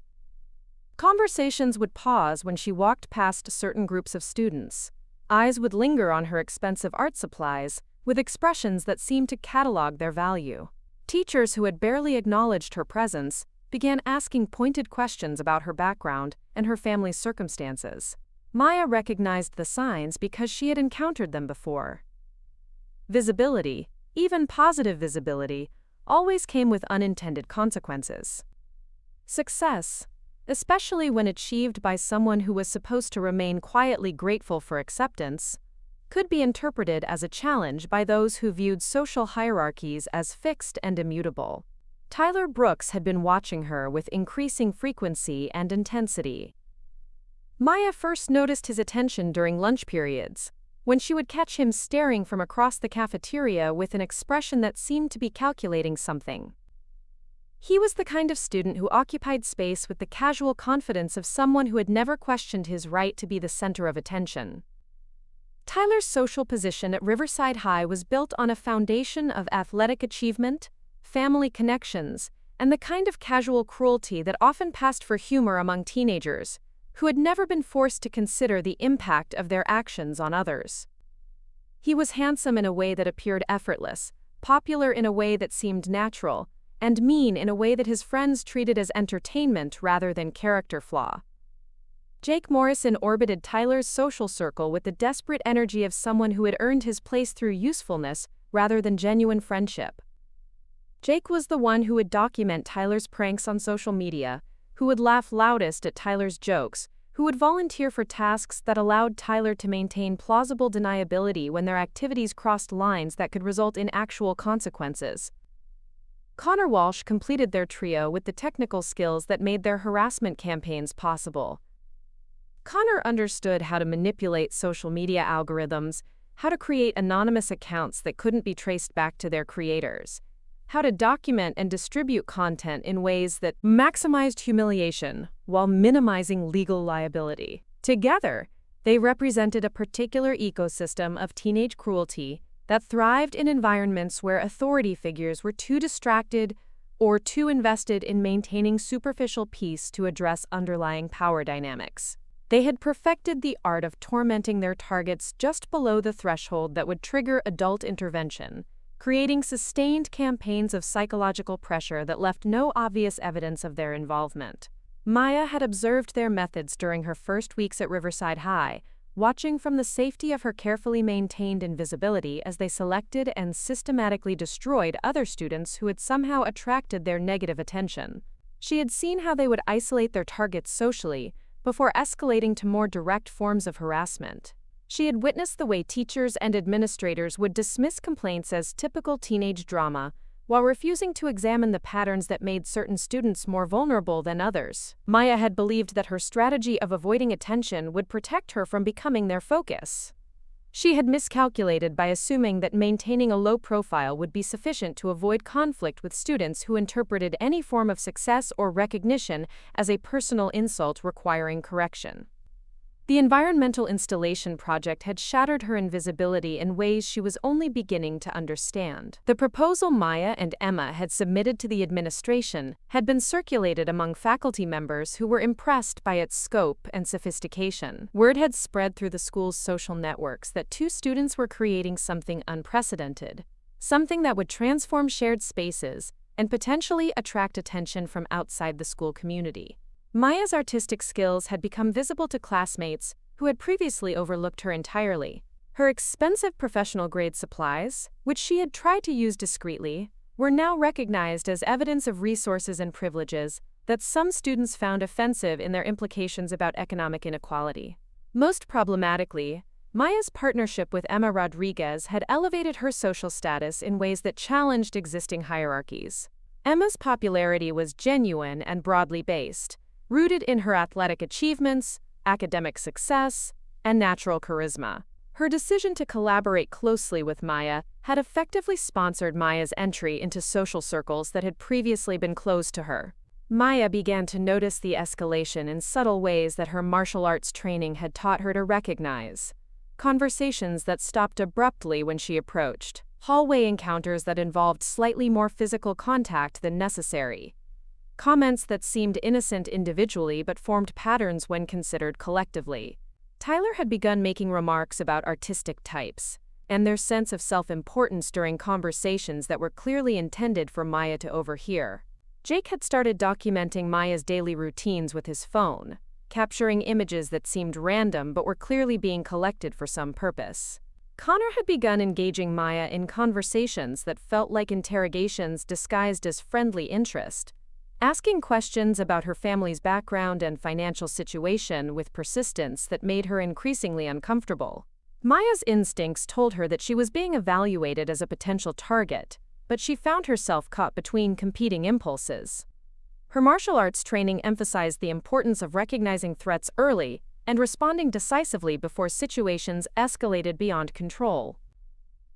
Conversations would pause when she walked past certain groups of students. Eyes would linger on her expensive art supplies, with expressions that seemed to catalog their value. Teachers who had barely acknowledged her presence began asking pointed questions about her background and her family's circumstances. Maya recognized the signs because she had encountered them before. Visibility, Even positive visibility always came with unintended consequences. Success, especially when achieved by someone who was supposed to remain quietly grateful for acceptance, could be interpreted as a challenge by those who viewed social hierarchies as fixed and immutable. Tyler Brooks had been watching her with increasing frequency and intensity. Maya first noticed his attention during lunch periods, when she would catch him staring from across the cafeteria with an expression that seemed to be calculating something. He was the kind of student who occupied space with the casual confidence of someone who had never questioned his right to be the center of attention. Tyler's social position at Riverside High was built on a foundation of athletic achievement, family connections, and the kind of casual cruelty that often passed for humor among teenagers, who had never been forced to consider the impact of their actions on others. He was handsome in a way that appeared effortless, popular in a way that seemed natural, and mean in a way that his friends treated as entertainment rather than character flaw. Jake Morrison orbited Tyler's social circle with the desperate energy of someone who had earned his place through usefulness rather than genuine friendship. Jake was the one who would document Tyler's pranks on social media, who would laugh loudest at Tyler's jokes, who would volunteer for tasks that allowed Tyler to maintain plausible deniability when their activities crossed lines that could result in actual consequences. Connor Walsh completed their trio with the technical skills that made their harassment campaigns possible. Connor understood how to manipulate social media algorithms, how to create anonymous accounts that couldn't be traced back to their creators, how to document and distribute content in ways that maximized humiliation while minimizing legal liability. Together, they represented a particular ecosystem of teenage cruelty that thrived in environments where authority figures were too distracted or too invested in maintaining superficial peace to address underlying power dynamics. They had perfected the art of tormenting their targets just below the threshold that would trigger adult intervention, creating sustained campaigns of psychological pressure that left no obvious evidence of their involvement. Maya had observed their methods during her first weeks at Riverside High, watching from the safety of her carefully maintained invisibility as they selected and systematically destroyed other students who had somehow attracted their negative attention. She had seen how they would isolate their targets socially, before escalating to more direct forms of harassment. She had witnessed the way teachers and administrators would dismiss complaints as typical teenage drama, while refusing to examine the patterns that made certain students more vulnerable than others. Maya had believed that her strategy of avoiding attention would protect her from becoming their focus. She had miscalculated by assuming that maintaining a low profile would be sufficient to avoid conflict with students who interpreted any form of success or recognition as a personal insult requiring correction. The environmental installation project had shattered her invisibility in ways she was only beginning to understand. The proposal Maya and Emma had submitted to the administration had been circulated among faculty members who were impressed by its scope and sophistication. Word had spread through the school's social networks that two students were creating something unprecedented, something that would transform shared spaces and potentially attract attention from outside the school community. Maya's artistic skills had become visible to classmates who had previously overlooked her entirely. Her expensive professional-grade supplies, which she had tried to use discreetly, were now recognized as evidence of resources and privileges that some students found offensive in their implications about economic inequality. Most problematically, Maya's partnership with Emma Rodriguez had elevated her social status in ways that challenged existing hierarchies. Emma's popularity was genuine and broadly based, rooted in her athletic achievements, academic success, and natural charisma. Her decision to collaborate closely with Maya had effectively sponsored Maya's entry into social circles that had previously been closed to her. Maya began to notice the escalation in subtle ways that her martial arts training had taught her to recognize. Conversations that stopped abruptly when she approached, hallway encounters that involved slightly more physical contact than necessary, comments that seemed innocent individually but formed patterns when considered collectively. Tyler had begun making remarks about artistic types and their sense of self-importance during conversations that were clearly intended for Maya to overhear. Jake had started documenting Maya's daily routines with his phone, capturing images that seemed random but were clearly being collected for some purpose. Connor had begun engaging Maya in conversations that felt like interrogations disguised as friendly interest, asking questions about her family's background and financial situation with persistence that made her increasingly uncomfortable. Maya's instincts told her that she was being evaluated as a potential target, but she found herself caught between competing impulses. Her martial arts training emphasized the importance of recognizing threats early and responding decisively before situations escalated beyond control.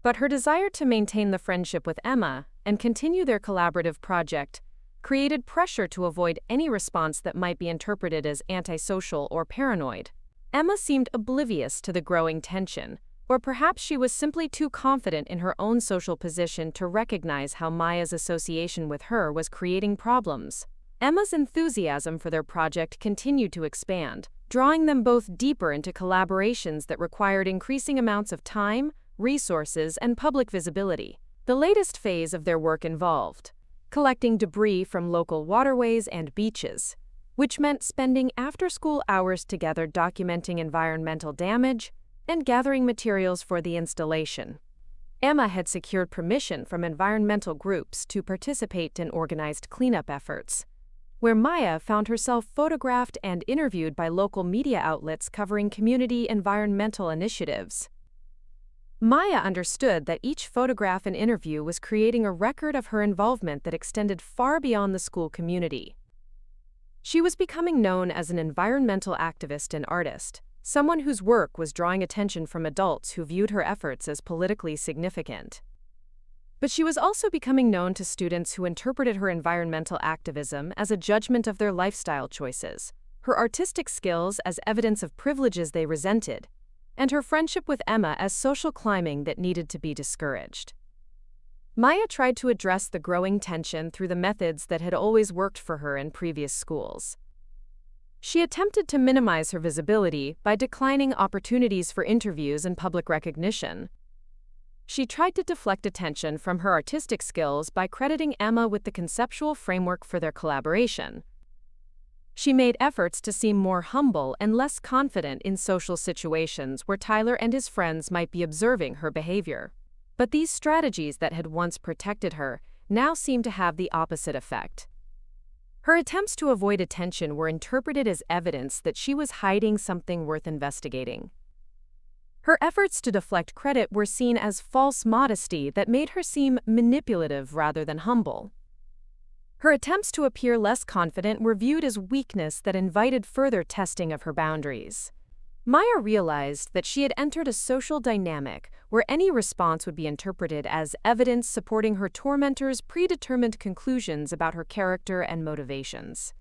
But her desire to maintain the friendship with Emma and continue their collaborative project created pressure to avoid any response that might be interpreted as antisocial or paranoid. Emma seemed oblivious to the growing tension, or perhaps she was simply too confident in her own social position to recognize how Maya's association with her was creating problems. Emma's enthusiasm for their project continued to expand, drawing them both deeper into collaborations that required increasing amounts of time, resources, and public visibility. The latest phase of their work involved collecting debris from local waterways and beaches, which meant spending after-school hours together documenting environmental damage and gathering materials for the installation. Emma had secured permission from environmental groups to participate in organized cleanup efforts, where Maya found herself photographed and interviewed by local media outlets covering community environmental initiatives. Maya understood that each photograph and interview was creating a record of her involvement that extended far beyond the school community. She was becoming known as an environmental activist and artist, someone whose work was drawing attention from adults who viewed her efforts as politically significant. But she was also becoming known to students who interpreted her environmental activism as a judgment of their lifestyle choices, her artistic skills as evidence of privileges they resented, and her friendship with Emma as social climbing that needed to be discouraged. Maya tried to address the growing tension through the methods that had always worked for her in previous schools. She attempted to minimize her visibility by declining opportunities for interviews and public recognition. She tried to deflect attention from her artistic skills by crediting Emma with the conceptual framework for their collaboration. She made efforts to seem more humble and less confident in social situations where Tyler and his friends might be observing her behavior. But these strategies that had once protected her now seemed to have the opposite effect. Her attempts to avoid attention were interpreted as evidence that she was hiding something worth investigating. Her efforts to deflect credit were seen as false modesty that made her seem manipulative rather than humble. Her attempts to appear less confident were viewed as weakness that invited further testing of her boundaries. Maya realized that she had entered a social dynamic where any response would be interpreted as evidence supporting her tormentor's predetermined conclusions about her character and motivations.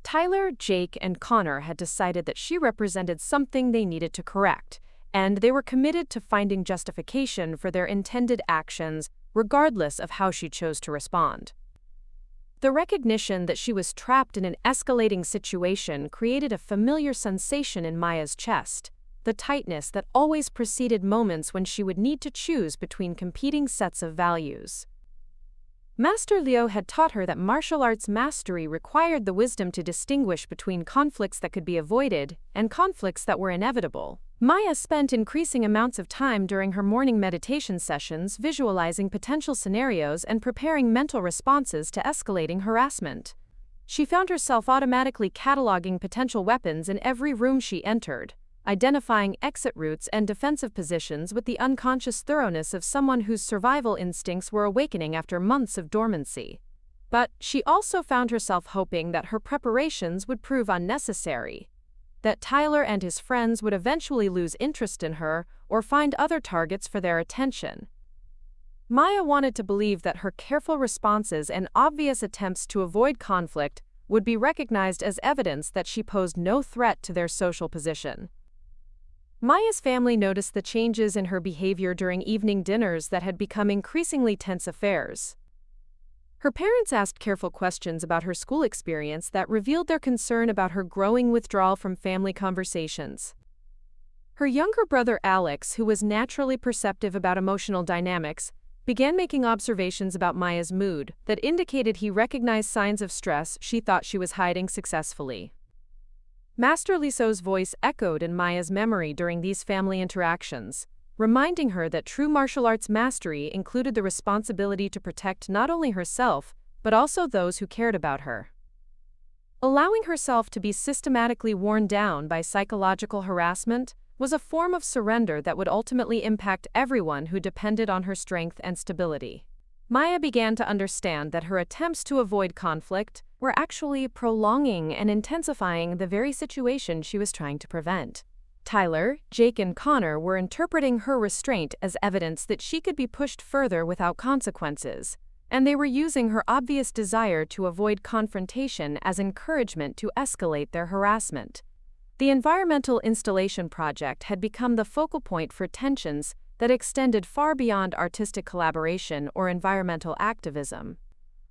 Tyler, Jake, and Connor had decided that she represented something they needed to correct, and they were committed to finding justification for their intended actions, regardless of how she chose to respond. The recognition that she was trapped in an escalating situation created a familiar sensation in Maya's chest, the tightness that always preceded moments when she would need to choose between competing sets of values. Master Leo had taught her that martial arts mastery required the wisdom to distinguish between conflicts that could be avoided and conflicts that were inevitable. Maya spent increasing amounts of time during her morning meditation sessions visualizing potential scenarios and preparing mental responses to escalating harassment. She found herself automatically cataloging potential weapons in every room she entered, identifying exit routes and defensive positions with the unconscious thoroughness of someone whose survival instincts were awakening after months of dormancy. But she also found herself hoping that her preparations would prove unnecessary, that Tyler and his friends would eventually lose interest in her or find other targets for their attention. Maya wanted to believe that her careful responses and obvious attempts to avoid conflict would be recognized as evidence that she posed no threat to their social position. Maya's family noticed the changes in her behavior during evening dinners that had become increasingly tense affairs. Her parents asked careful questions about her school experience that revealed their concern about her growing withdrawal from family conversations. Her younger brother Alex, who was naturally perceptive about emotional dynamics, began making observations about Maya's mood that indicated he recognized signs of stress she thought she was hiding successfully. Master Liso's voice echoed in Maya's memory during these family interactions, reminding her that true martial arts mastery included the responsibility to protect not only herself, but also those who cared about her. Allowing herself to be systematically worn down by psychological harassment was a form of surrender that would ultimately impact everyone who depended on her strength and stability. Maya began to understand that her attempts to avoid conflict were actually prolonging and intensifying the very situation she was trying to prevent. Tyler, Jake, and Connor were interpreting her restraint as evidence that she could be pushed further without consequences, and they were using her obvious desire to avoid confrontation as encouragement to escalate their harassment. The environmental installation project had become the focal point for tensions that extended far beyond artistic collaboration or environmental activism.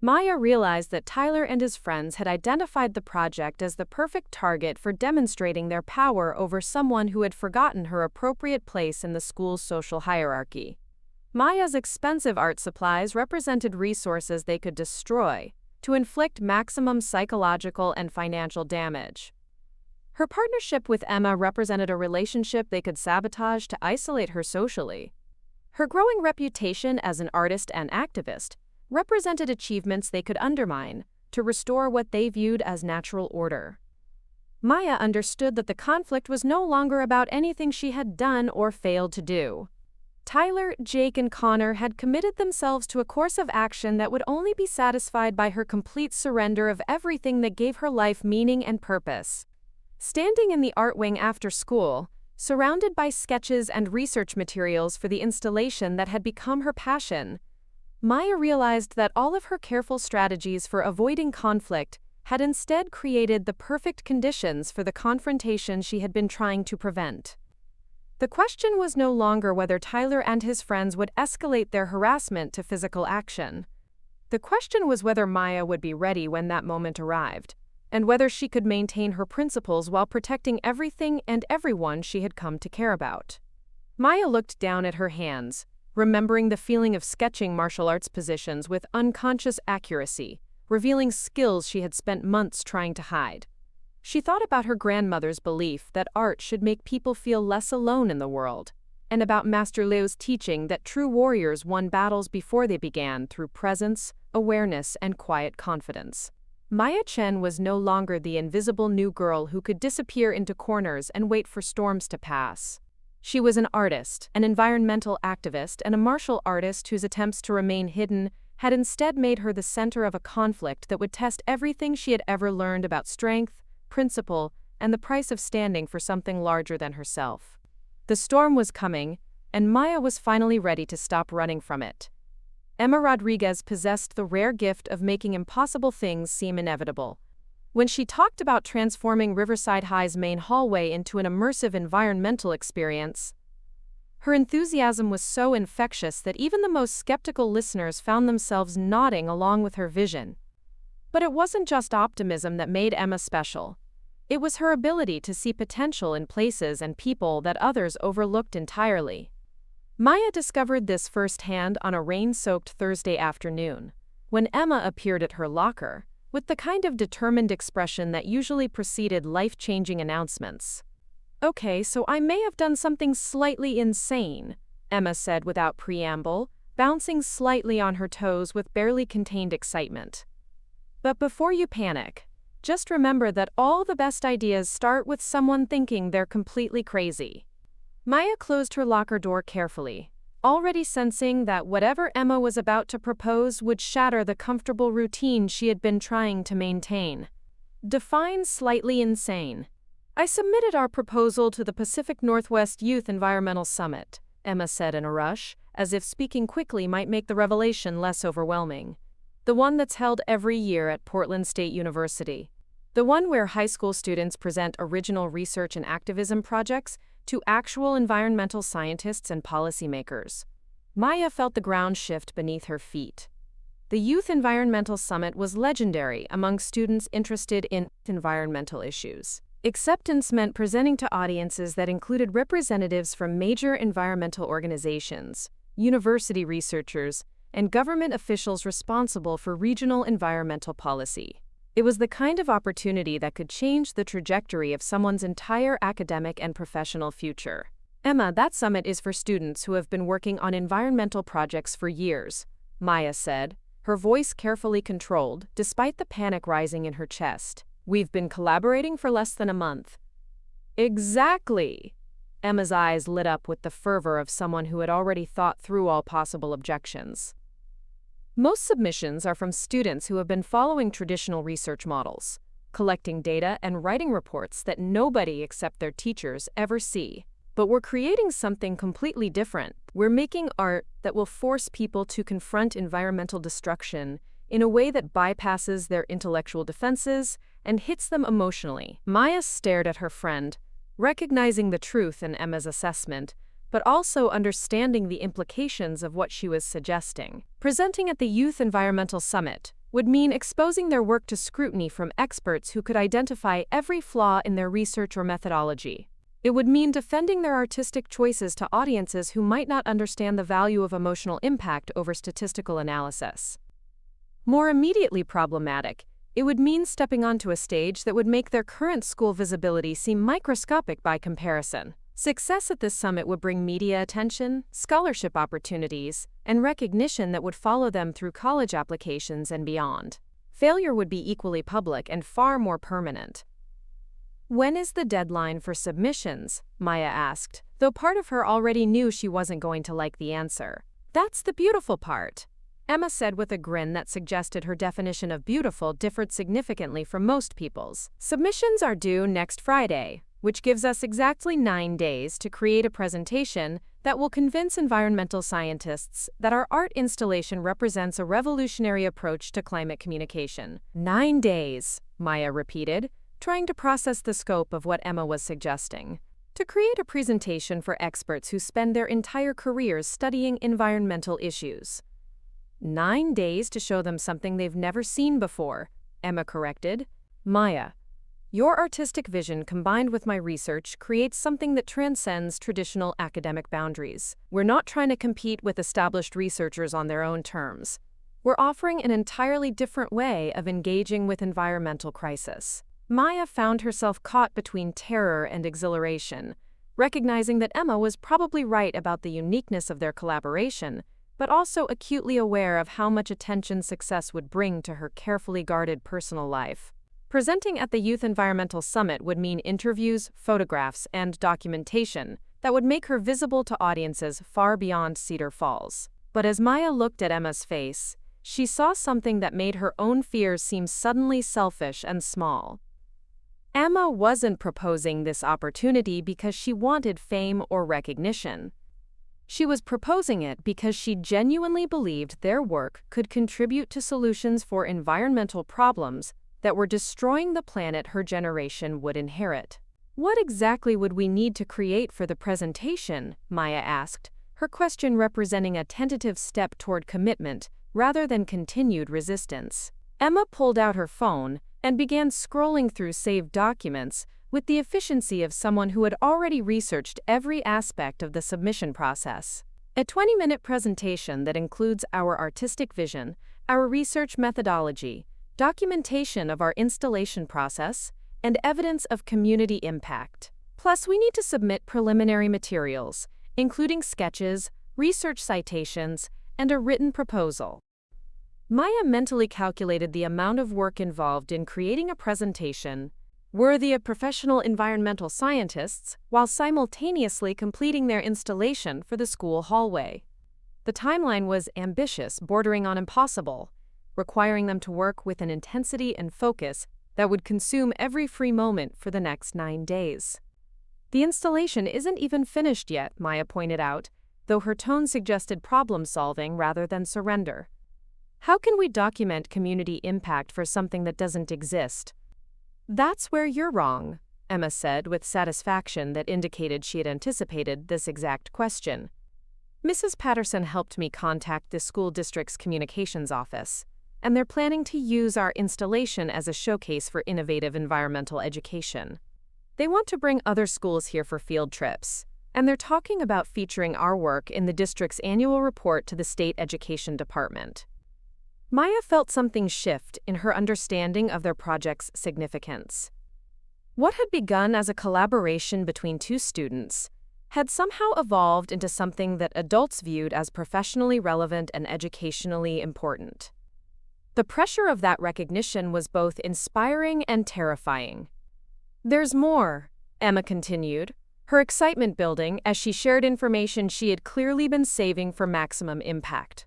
Maya realized that Tyler and his friends had identified the project as the perfect target for demonstrating their power over someone who had forgotten her appropriate place in the school's social hierarchy. Maya's expensive art supplies represented resources they could destroy to inflict maximum psychological and financial damage. Her partnership with Emma represented a relationship they could sabotage to isolate her socially. Her growing reputation as an artist and activist represented achievements they could undermine to restore what they viewed as natural order. Maya understood that the conflict was no longer about anything she had done or failed to do. Tyler, Jake, and Connor had committed themselves to a course of action that would only be satisfied by her complete surrender of everything that gave her life meaning and purpose. Standing in the art wing after school, surrounded by sketches and research materials for the installation that had become her passion, Maya realized that all of her careful strategies for avoiding conflict had instead created the perfect conditions for the confrontation she had been trying to prevent. The question was no longer whether Tyler and his friends would escalate their harassment to physical action. The question was whether Maya would be ready when that moment arrived, and whether she could maintain her principles while protecting everything and everyone she had come to care about. Maya looked down at her hands, remembering the feeling of sketching martial arts positions with unconscious accuracy, revealing skills she had spent months trying to hide. She thought about her grandmother's belief that art should make people feel less alone in the world, and about Master Liu's teaching that true warriors won battles before they began through presence, awareness, and quiet confidence. Maya Chen was no longer the invisible new girl who could disappear into corners and wait for storms to pass. She was an artist, an environmental activist, and a martial artist whose attempts to remain hidden had instead made her the center of a conflict that would test everything she had ever learned about strength, principle, and the price of standing for something larger than herself. The storm was coming, and Maya was finally ready to stop running from it. Emma Rodriguez possessed the rare gift of making impossible things seem inevitable. When she talked about transforming Riverside High's main hallway into an immersive environmental experience, her enthusiasm was so infectious that even the most skeptical listeners found themselves nodding along with her vision. But it wasn't just optimism that made Emma special. It was her ability to see potential in places and people that others overlooked entirely. Maya discovered this firsthand on a rain-soaked Thursday afternoon, when Emma appeared at her locker, with the kind of determined expression that usually preceded life-changing announcements. "Okay, so I may have done something slightly insane," Emma said without preamble, bouncing slightly on her toes with barely contained excitement. "But before you panic, just remember that all the best ideas start with someone thinking they're completely crazy." Maya closed her locker door carefully, already sensing that whatever Emma was about to propose would shatter the comfortable routine she had been trying to maintain. Define slightly insane. "I submitted our proposal to the Pacific Northwest Youth Environmental Summit," Emma said in a rush, as if speaking quickly might make the revelation less overwhelming. "The one that's held every year at Portland State University. The one where high school students present original research and activism projects to actual environmental scientists and policymakers." Maya felt the ground shift beneath her feet. The Youth Environmental Summit was legendary among students interested in environmental issues. Acceptance meant presenting to audiences that included representatives from major environmental organizations, university researchers, and government officials responsible for regional environmental policy. It was the kind of opportunity that could change the trajectory of someone's entire academic and professional future. Emma, that summit is for students who have been working on environmental projects for years, Maya said, her voice carefully controlled despite the panic rising in her chest. We've been collaborating for less than a month. Exactly. Emma's eyes lit up with the fervor of someone who had already thought through all possible objections. Most submissions are from students who have been following traditional research models, collecting data and writing reports that nobody except their teachers ever see. But we're creating something completely different. We're making art that will force people to confront environmental destruction in a way that bypasses their intellectual defenses and hits them emotionally. Maya stared at her friend, recognizing the truth in Emma's assessment, but also understanding the implications of what she was suggesting. Presenting at the Youth Environmental Summit would mean exposing their work to scrutiny from experts who could identify every flaw in their research or methodology. It would mean defending their artistic choices to audiences who might not understand the value of emotional impact over statistical analysis. More immediately problematic, it would mean stepping onto a stage that would make their current school visibility seem microscopic by comparison. Success at this summit would bring media attention, scholarship opportunities, and recognition that would follow them through college applications and beyond. Failure would be equally public and far more permanent. When is the deadline for submissions? Maya asked, though part of her already knew she wasn't going to like the answer. That's the beautiful part, Emma said with a grin that suggested her definition of beautiful differed significantly from most people's. Submissions are due next Friday, which gives us exactly 9 days to create a presentation that will convince environmental scientists that our art installation represents a revolutionary approach to climate communication. 9 days, Maya repeated, trying to process the scope of what Emma was suggesting. To create a presentation for experts who spend their entire careers studying environmental issues. 9 days to show them something they've never seen before, Emma corrected. Maya, your artistic vision combined with my research creates something that transcends traditional academic boundaries. We're not trying to compete with established researchers on their own terms. We're offering an entirely different way of engaging with environmental crisis. Maya found herself caught between terror and exhilaration, recognizing that Emma was probably right about the uniqueness of their collaboration, but also acutely aware of how much attention success would bring to her carefully guarded personal life. Presenting at the Youth Environmental Summit would mean interviews, photographs, and documentation that would make her visible to audiences far beyond Cedar Falls. But as Maya looked at Emma's face, she saw something that made her own fears seem suddenly selfish and small. Emma wasn't proposing this opportunity because she wanted fame or recognition. She was proposing it because she genuinely believed their work could contribute to solutions for environmental problems that were destroying the planet her generation would inherit. What exactly would we need to create for the presentation? Maya asked, her question representing a tentative step toward commitment rather than continued resistance. Emma pulled out her phone and began scrolling through saved documents with the efficiency of someone who had already researched every aspect of the submission process. A 20-minute presentation that includes our artistic vision, our research methodology, documentation of our installation process, and evidence of community impact. Plus, we need to submit preliminary materials, including sketches, research citations, and a written proposal. Maya mentally calculated the amount of work involved in creating a presentation worthy of professional environmental scientists while simultaneously completing their installation for the school hallway. The timeline was ambitious, bordering on impossible, requiring them to work with an intensity and focus that would consume every free moment for the next 9 days. The installation isn't even finished yet, Maya pointed out, though her tone suggested problem-solving rather than surrender. How can we document community impact for something that doesn't exist? That's where you're wrong, Emma said with satisfaction that indicated she had anticipated this exact question. Mrs. Patterson helped me contact the school district's communications office, and they're planning to use our installation as a showcase for innovative environmental education. They want to bring other schools here for field trips, and they're talking about featuring our work in the district's annual report to the state education department. Maya felt something shift in her understanding of their project's significance. What had begun as a collaboration between two students had somehow evolved into something that adults viewed as professionally relevant and educationally important. The pressure of that recognition was both inspiring and terrifying. "There's more," Emma continued, her excitement building as she shared information she had clearly been saving for maximum impact.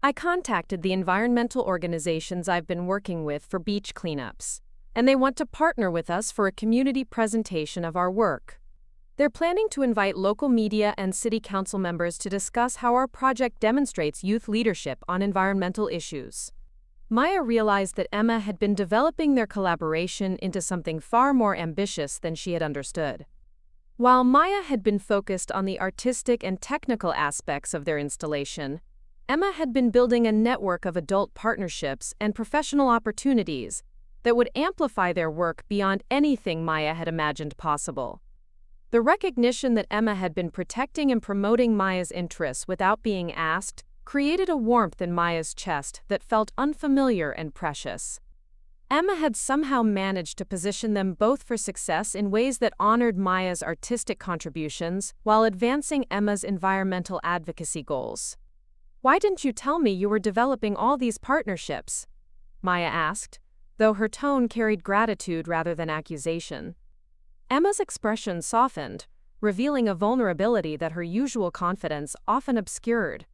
"I contacted the environmental organizations I've been working with for beach cleanups, and they want to partner with us for a community presentation of our work. They're planning to invite local media and city council members to discuss how our project demonstrates youth leadership on environmental issues." Maya realized that Emma had been developing their collaboration into something far more ambitious than she had understood. While Maya had been focused on the artistic and technical aspects of their installation, Emma had been building a network of adult partnerships and professional opportunities that would amplify their work beyond anything Maya had imagined possible. The recognition that Emma had been protecting and promoting Maya's interests without being asked created a warmth in Maya's chest that felt unfamiliar and precious. Emma had somehow managed to position them both for success in ways that honored Maya's artistic contributions while advancing Emma's environmental advocacy goals. "Why didn't you tell me you were developing all these partnerships?" Maya asked, though her tone carried gratitude rather than accusation. Emma's expression softened, revealing a vulnerability that her usual confidence often obscured.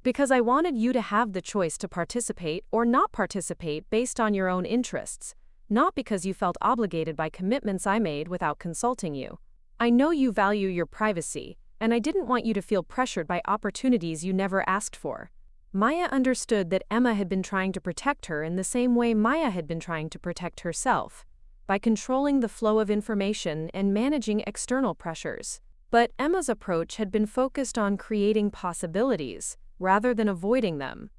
"Because I wanted you to have the choice to participate or not participate based on your own interests, not because you felt obligated by commitments I made without consulting you. I know you value your privacy, and I didn't want you to feel pressured by opportunities you never asked for." Maya understood that Emma had been trying to protect her in the same way Maya had been trying to protect herself, by controlling the flow of information and managing external pressures. But Emma's approach had been focused on creating possibilities rather than avoiding them,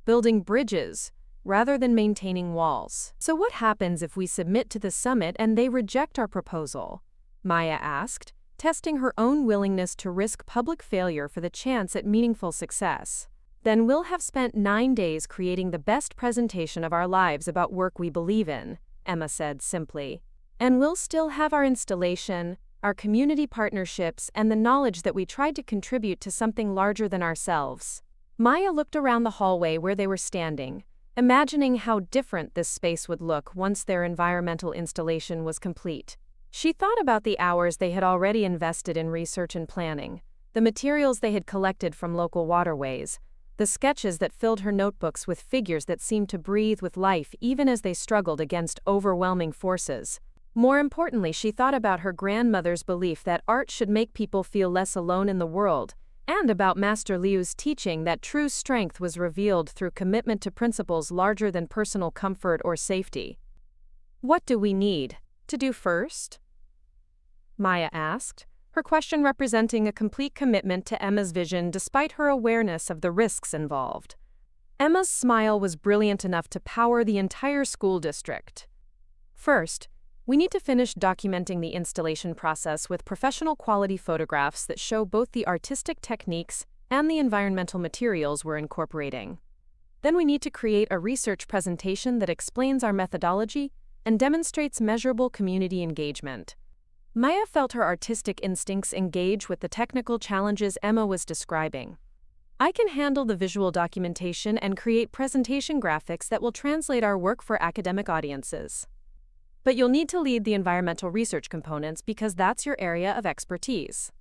building bridges rather than maintaining walls. "So what happens if we submit to the summit and they reject our proposal?" Maya asked, testing her own willingness to risk public failure for the chance at meaningful success. "Then we'll have spent 9 days creating the best presentation of our lives about work we believe in," Emma said simply. "And we'll still have our installation, our community partnerships, and the knowledge that we tried to contribute to something larger than ourselves." Maya looked around the hallway where they were standing, imagining how different this space would look once their environmental installation was complete. She thought about the hours they had already invested in research and planning, the materials they had collected from local waterways, the sketches that filled her notebooks with figures that seemed to breathe with life even as they struggled against overwhelming forces. More importantly, she thought about her grandmother's belief that art should make people feel less alone in the world, and about Master Liu's teaching that true strength was revealed through commitment to principles larger than personal comfort or safety. "What do we need to do first?" Maya asked, her question representing a complete commitment to Emma's vision despite her awareness of the risks involved. Emma's smile was brilliant enough to power the entire school district. "First, we need to finish documenting the installation process with professional quality photographs that show both the artistic techniques and the environmental materials we're incorporating. Then we need to create a research presentation that explains our methodology and demonstrates measurable community engagement." Maya felt her artistic instincts engage with the technical challenges Emma was describing. "I can handle the visual documentation and create presentation graphics that will translate our work for academic audiences. But you'll need to lead the environmental research components because that's your area of expertise."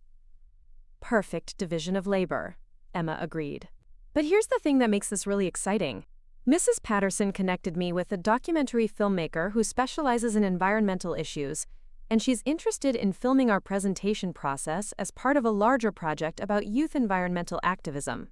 "Perfect division of labor," Emma agreed. "But here's the thing that makes this really exciting. Mrs. Patterson connected me with a documentary filmmaker who specializes in environmental issues, and she's interested in filming our presentation process as part of a larger project about youth environmental activism."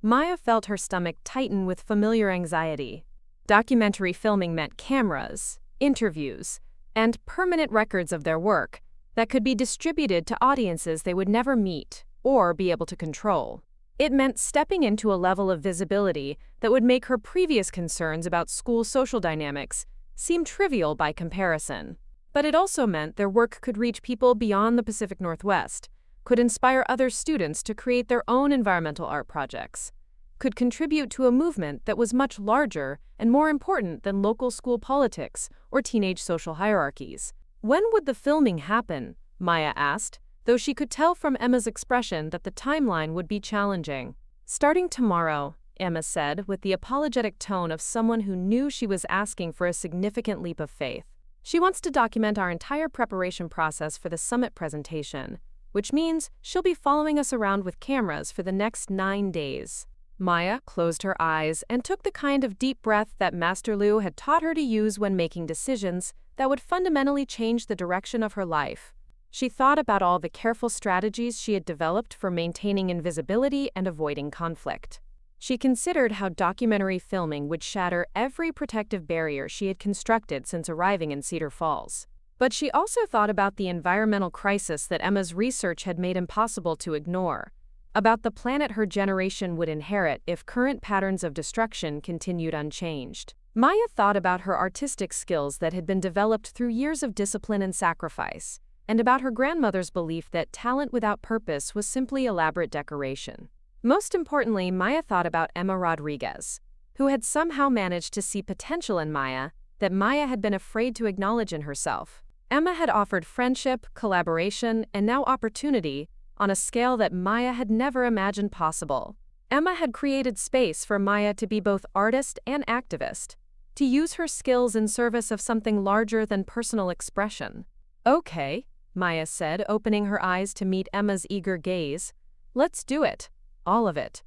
Maya felt her stomach tighten with familiar anxiety. Documentary filming meant cameras, interviews, and permanent records of their work that could be distributed to audiences they would never meet or be able to control. It meant stepping into a level of visibility that would make her previous concerns about school social dynamics seem trivial by comparison. But it also meant their work could reach people beyond the Pacific Northwest, could inspire other students to create their own environmental art projects, could contribute to a movement that was much larger and more important than local school politics or teenage social hierarchies. "When would the filming happen?" Maya asked, though she could tell from Emma's expression that the timeline would be challenging. "Starting tomorrow," Emma said, with the apologetic tone of someone who knew she was asking for a significant leap of faith. "She wants to document our entire preparation process for the summit presentation, which means she'll be following us around with cameras for the next 9 days." Maya closed her eyes and took the kind of deep breath that Master Lu had taught her to use when making decisions that would fundamentally change the direction of her life. She thought about all the careful strategies she had developed for maintaining invisibility and avoiding conflict. She considered how documentary filming would shatter every protective barrier she had constructed since arriving in Cedar Falls. But she also thought about the environmental crisis that Emma's research had made impossible to ignore, about the planet her generation would inherit if current patterns of destruction continued unchanged. Maya thought about her artistic skills that had been developed through years of discipline and sacrifice, and about her grandmother's belief that talent without purpose was simply elaborate decoration. Most importantly, Maya thought about Emma Rodriguez, who had somehow managed to see potential in Maya that Maya had been afraid to acknowledge in herself. Emma had offered friendship, collaboration, and now opportunity on a scale that Maya had never imagined possible. Emma had created space for Maya to be both artist and activist, to use her skills in service of something larger than personal expression. "Okay," Maya said, opening her eyes to meet Emma's eager gaze. "Let's do it. All of it.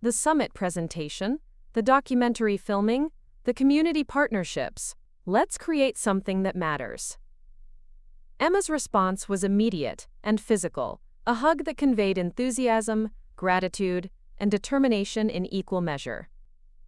The summit presentation, the documentary filming, the community partnerships. Let's create something that matters." Emma's response was immediate and physical, a hug that conveyed enthusiasm, gratitude, and determination in equal measure.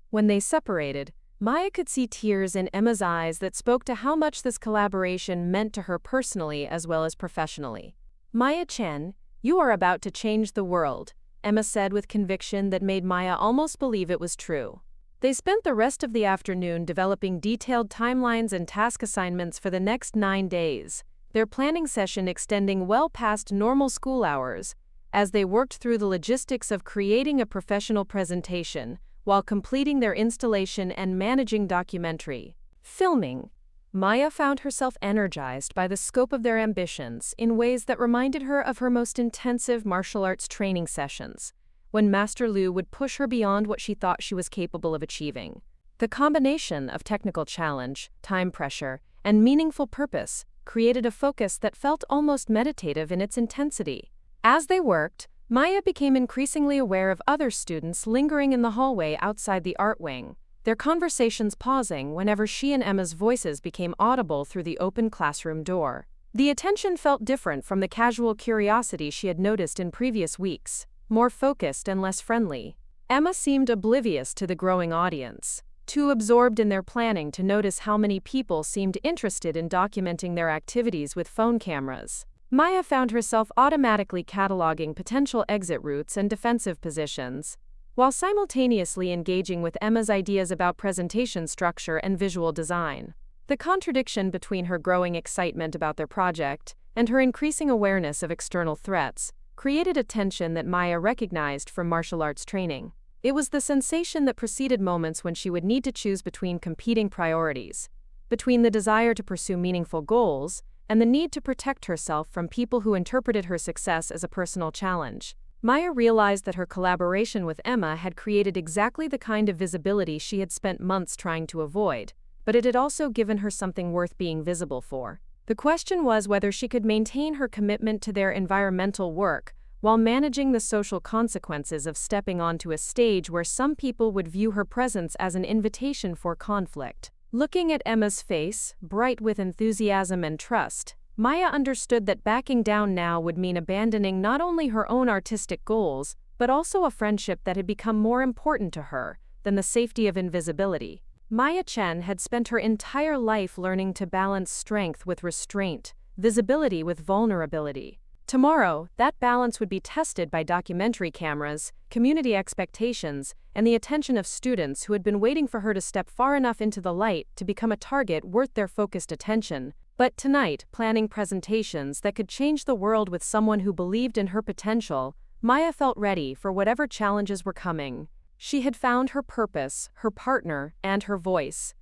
When they separated, Maya could see tears in Emma's eyes that spoke to how much this collaboration meant to her personally as well as professionally. "Maya Chen, you are about to change the world," Emma said with conviction that made Maya almost believe it was true. They spent the rest of the afternoon developing detailed timelines and task assignments for the next 9 days, their planning session extending well past normal school hours, as they worked through the logistics of creating a professional presentation while completing their installation and managing documentary filming. Maya found herself energized by the scope of their ambitions in ways that reminded her of her most intensive martial arts training sessions, when Master Lu would push her beyond what she thought she was capable of achieving. The combination of technical challenge, time pressure, and meaningful purpose created a focus that felt almost meditative in its intensity. As they worked, Maya became increasingly aware of other students lingering in the hallway outside the art wing, their conversations pausing whenever she and Emma's voices became audible through the open classroom door. The attention felt different from the casual curiosity she had noticed in previous weeks, more focused and less friendly. Emma seemed oblivious to the growing audience, too absorbed in their planning to notice how many people seemed interested in documenting their activities with phone cameras. Maya found herself automatically cataloging potential exit routes and defensive positions, while simultaneously engaging with Emma's ideas about presentation structure and visual design. The contradiction between her growing excitement about their project and her increasing awareness of external threats created a tension that Maya recognized from martial arts training. It was the sensation that preceded moments when she would need to choose between competing priorities, between the desire to pursue meaningful goals and the need to protect herself from people who interpreted her success as a personal challenge. Maya realized that her collaboration with Emma had created exactly the kind of visibility she had spent months trying to avoid, but it had also given her something worth being visible for. The question was whether she could maintain her commitment to their environmental work while managing the social consequences of stepping onto a stage where some people would view her presence as an invitation for conflict. Looking at Emma's face, bright with enthusiasm and trust, Maya understood that backing down now would mean abandoning not only her own artistic goals, but also a friendship that had become more important to her than the safety of invisibility. Maya Chen had spent her entire life learning to balance strength with restraint, visibility with vulnerability. Tomorrow, that balance would be tested by documentary cameras, community expectations, and the attention of students who had been waiting for her to step far enough into the light to become a target worth their focused attention. But tonight, planning presentations that could change the world with someone who believed in her potential, Maya felt ready for whatever challenges were coming. She had found her purpose, her partner, and her voice.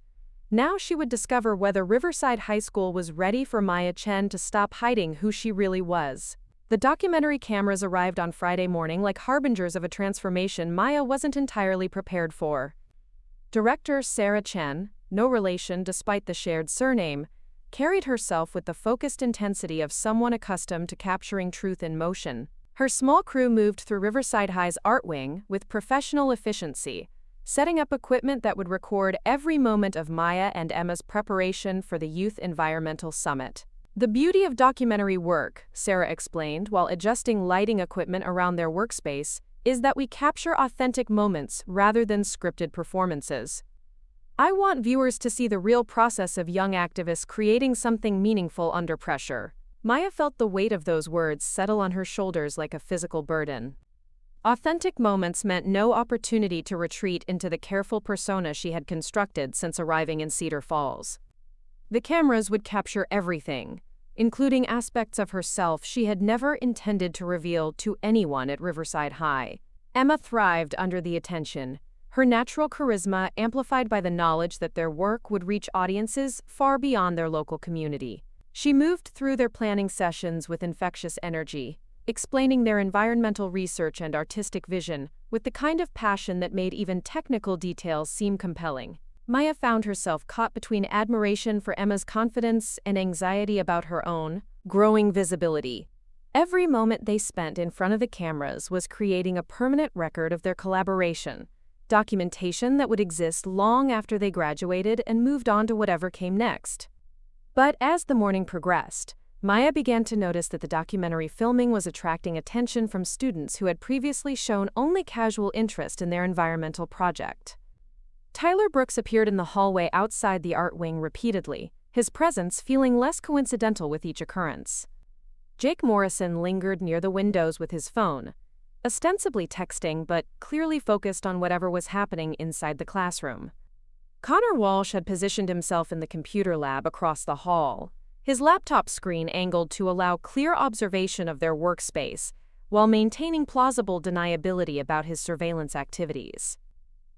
Now she would discover whether Riverside High School was ready for Maya Chen to stop hiding who she really was. The documentary cameras arrived on Friday morning like harbingers of a transformation Maya wasn't entirely prepared for. Director Sarah Chen, no relation despite the shared surname, carried herself with the focused intensity of someone accustomed to capturing truth in motion. Her small crew moved through Riverside High's art wing with professional efficiency, setting up equipment that would record every moment of Maya and Emma's preparation for the Youth Environmental Summit. The beauty of documentary work, Sarah explained while adjusting lighting equipment around their workspace, is that we capture authentic moments rather than scripted performances. I want viewers to see the real process of young activists creating something meaningful under pressure. Maya felt the weight of those words settle on her shoulders like a physical burden. Authentic moments meant no opportunity to retreat into the careful persona she had constructed since arriving in Cedar Falls. The cameras would capture everything, including aspects of herself she had never intended to reveal to anyone at Riverside High. Emma thrived under the attention, her natural charisma amplified by the knowledge that their work would reach audiences far beyond their local community. She moved through their planning sessions with infectious energy, explaining their environmental research and artistic vision with the kind of passion that made even technical details seem compelling. Maya found herself caught between admiration for Emma's confidence and anxiety about her own growing visibility. Every moment they spent in front of the cameras was creating a permanent record of their collaboration, documentation that would exist long after they graduated and moved on to whatever came next. But as the morning progressed, Maya began to notice that the documentary filming was attracting attention from students who had previously shown only casual interest in their environmental project. Tyler Brooks appeared in the hallway outside the art wing repeatedly, his presence feeling less coincidental with each occurrence. Jake Morrison lingered near the windows with his phone, ostensibly texting but clearly focused on whatever was happening inside the classroom. Connor Walsh had positioned himself in the computer lab across the hall, his laptop screen angled to allow clear observation of their workspace, while maintaining plausible deniability about his surveillance activities.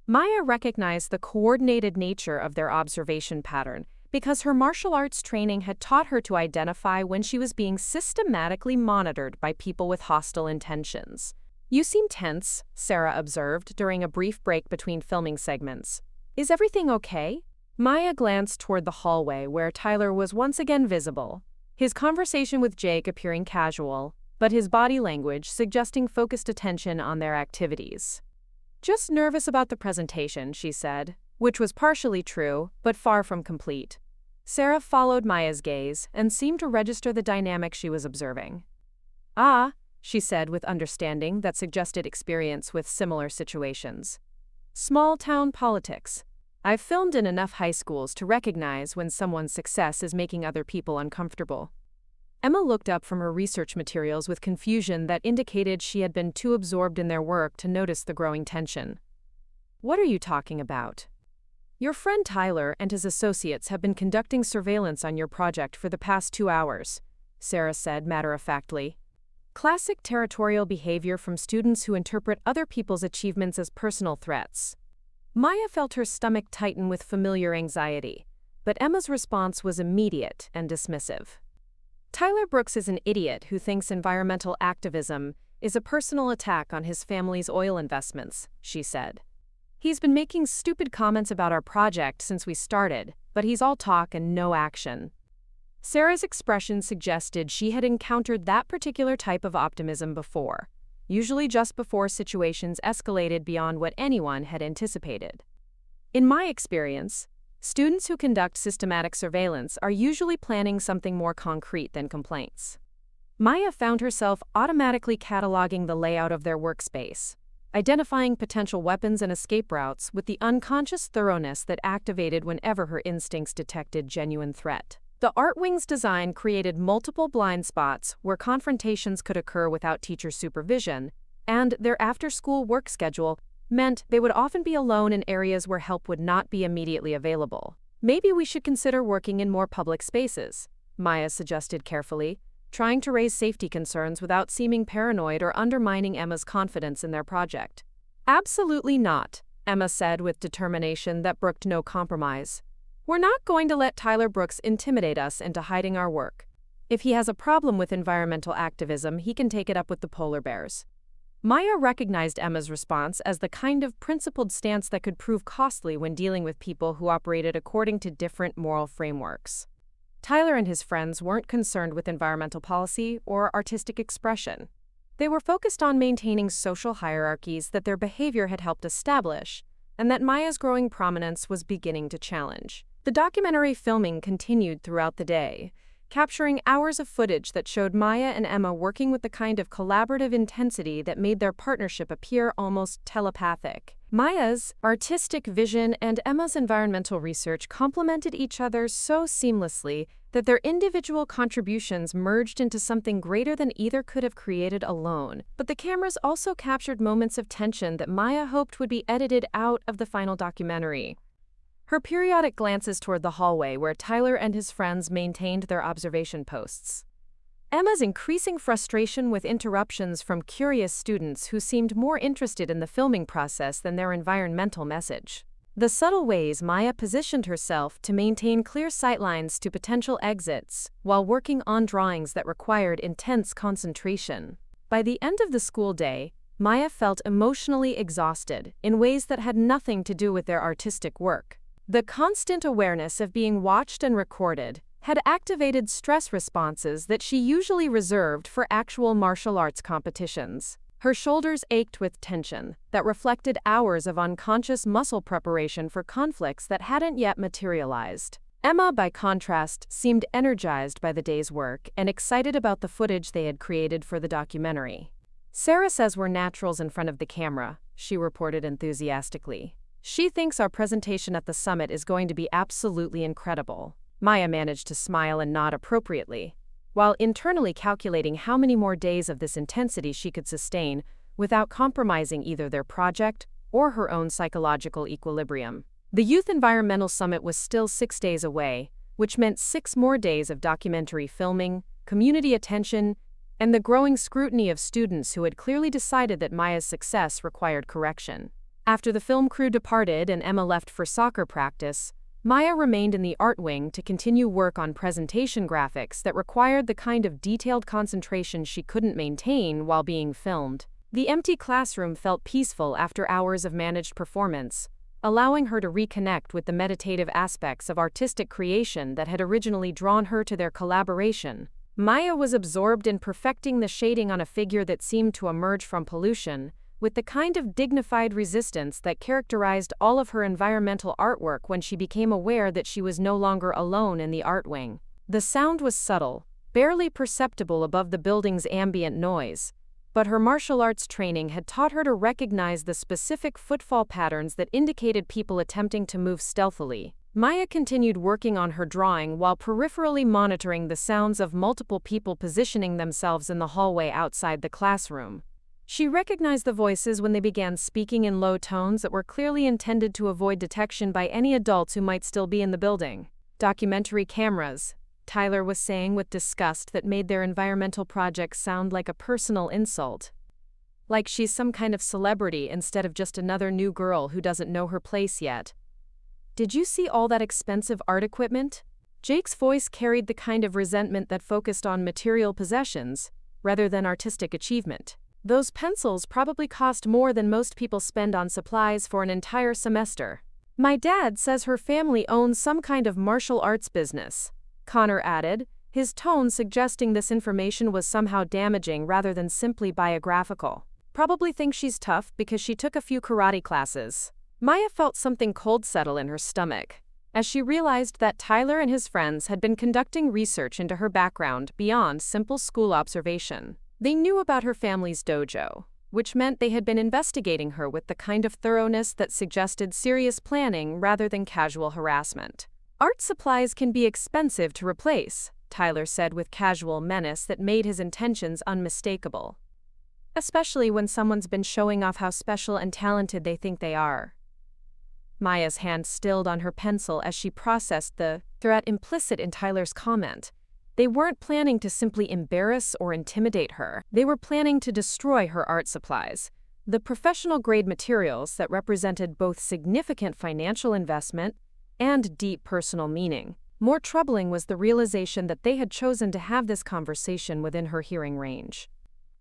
Maya recognized the coordinated nature of their observation pattern because her martial arts training had taught her to identify when she was being systematically monitored by people with hostile intentions. "You seem tense," Sarah observed during a brief break between filming segments. "Is everything okay?" Maya glanced toward the hallway where Tyler was once again visible, his conversation with Jake appearing casual, but his body language suggesting focused attention on their activities. "Just nervous about the presentation," she said, which was partially true, but far from complete. Sarah followed Maya's gaze and seemed to register the dynamic she was observing. "Ah," she said with understanding that suggested experience with similar situations. "Small-town politics. I've filmed in enough high schools to recognize when someone's success is making other people uncomfortable." Emma looked up from her research materials with confusion that indicated she had been too absorbed in their work to notice the growing tension. "What are you talking about?" "Your friend Tyler and his associates have been conducting surveillance on your project for the past 2 hours, Sarah said matter-of-factly. "Classic territorial behavior from students who interpret other people's achievements as personal threats." Maya felt her stomach tighten with familiar anxiety, but Emma's response was immediate and dismissive. "Tyler Brooks is an idiot who thinks environmental activism is a personal attack on his family's oil investments," she said. "He's been making stupid comments about our project since we started, but he's all talk and no action." Sarah's expression suggested she had encountered that particular type of optimism before, usually just before situations escalated beyond what anyone had anticipated. "In my experience, students who conduct systematic surveillance are usually planning something more concrete than complaints." Maya found herself automatically cataloging the layout of their workspace, identifying potential weapons and escape routes with the unconscious thoroughness that activated whenever her instincts detected genuine threat. The art wing's design created multiple blind spots where confrontations could occur without teacher supervision, and their after-school work schedule meant they would often be alone in areas where help would not be immediately available. "Maybe we should consider working in more public spaces," Maya suggested carefully, trying to raise safety concerns without seeming paranoid or undermining Emma's confidence in their project. "Absolutely not," Emma said with determination that brooked no compromise. "We're not going to let Tyler Brooks intimidate us into hiding our work. If he has a problem with environmental activism, he can take it up with the polar bears. Maya recognized Emma's response as the kind of principled stance that could prove costly when dealing with people who operated according to different moral frameworks. Tyler and his friends weren't concerned with environmental policy or artistic expression. They were focused on maintaining social hierarchies that their behavior had helped establish, and that Maya's growing prominence was beginning to challenge. The documentary filming continued throughout the day, capturing hours of footage that showed Maya and Emma working with the kind of collaborative intensity that made their partnership appear almost telepathic. Maya's artistic vision and Emma's environmental research complemented each other so seamlessly that their individual contributions merged into something greater than either could have created alone. But the cameras also captured moments of tension that Maya hoped would be edited out of the final documentary. Her periodic glances toward the hallway where Tyler and his friends maintained their observation posts. Emma's increasing frustration with interruptions from curious students who seemed more interested in the filming process than their environmental message. The subtle ways Maya positioned herself to maintain clear sightlines to potential exits while working on drawings that required intense concentration. By the end of the school day, Maya felt emotionally exhausted in ways that had nothing to do with their artistic work. The constant awareness of being watched and recorded had activated stress responses that she usually reserved for actual martial arts competitions. Her shoulders ached with tension that reflected hours of unconscious muscle preparation for conflicts that hadn't yet materialized. Emma, by contrast, seemed energized by the day's work and excited about the footage they had created for the documentary. "Sarah says we're naturals in front of the camera," she reported enthusiastically. "She thinks our presentation at the summit is going to be absolutely incredible." Maya managed to smile and nod appropriately, while internally calculating how many more days of this intensity she could sustain without compromising either their project or her own psychological equilibrium. The Youth Environmental Summit was still 6 days away, which meant 6 more days of documentary filming, community attention, and the growing scrutiny of students who had clearly decided that Maya's success required correction. After the film crew departed and Emma left for soccer practice, Maya remained in the art wing to continue work on presentation graphics that required the kind of detailed concentration she couldn't maintain while being filmed. The empty classroom felt peaceful after hours of managed performance, allowing her to reconnect with the meditative aspects of artistic creation that had originally drawn her to their collaboration. Maya was absorbed in perfecting the shading on a figure that seemed to emerge from pollution, with the kind of dignified resistance that characterized all of her environmental artwork when she became aware that she was no longer alone in the art wing. The sound was subtle, barely perceptible above the building's ambient noise, but her martial arts training had taught her to recognize the specific footfall patterns that indicated people attempting to move stealthily. Maya continued working on her drawing while peripherally monitoring the sounds of multiple people positioning themselves in the hallway outside the classroom. She recognized the voices when they began speaking in low tones that were clearly intended to avoid detection by any adults who might still be in the building. "Documentary cameras," Tyler was saying with disgust that made their environmental project sound like a personal insult. Like she's some kind of celebrity instead of just another new girl who doesn't know her place yet. "Did you see all that expensive art equipment?" Jake's voice carried the kind of resentment that focused on material possessions, rather than artistic achievement. "Those pencils probably cost more than most people spend on supplies for an entire semester." "My dad says her family owns some kind of martial arts business," Connor added, his tone suggesting this information was somehow damaging rather than simply biographical. "Probably thinks she's tough because she took a few karate classes." Maya felt something cold settle in her stomach, as she realized that Tyler and his friends had been conducting research into her background beyond simple school observation. They knew about her family's dojo, which meant they had been investigating her with the kind of thoroughness that suggested serious planning rather than casual harassment. "Art supplies can be expensive to replace," Tyler said with casual menace that made his intentions unmistakable. "Especially when someone's been showing off how special and talented they think they are." Maya's hand stilled on her pencil as she processed the threat implicit in Tyler's comment. They weren't planning to simply embarrass or intimidate her. They were planning to destroy her art supplies, the professional-grade materials that represented both significant financial investment and deep personal meaning. More troubling was the realization that they had chosen to have this conversation within her hearing range.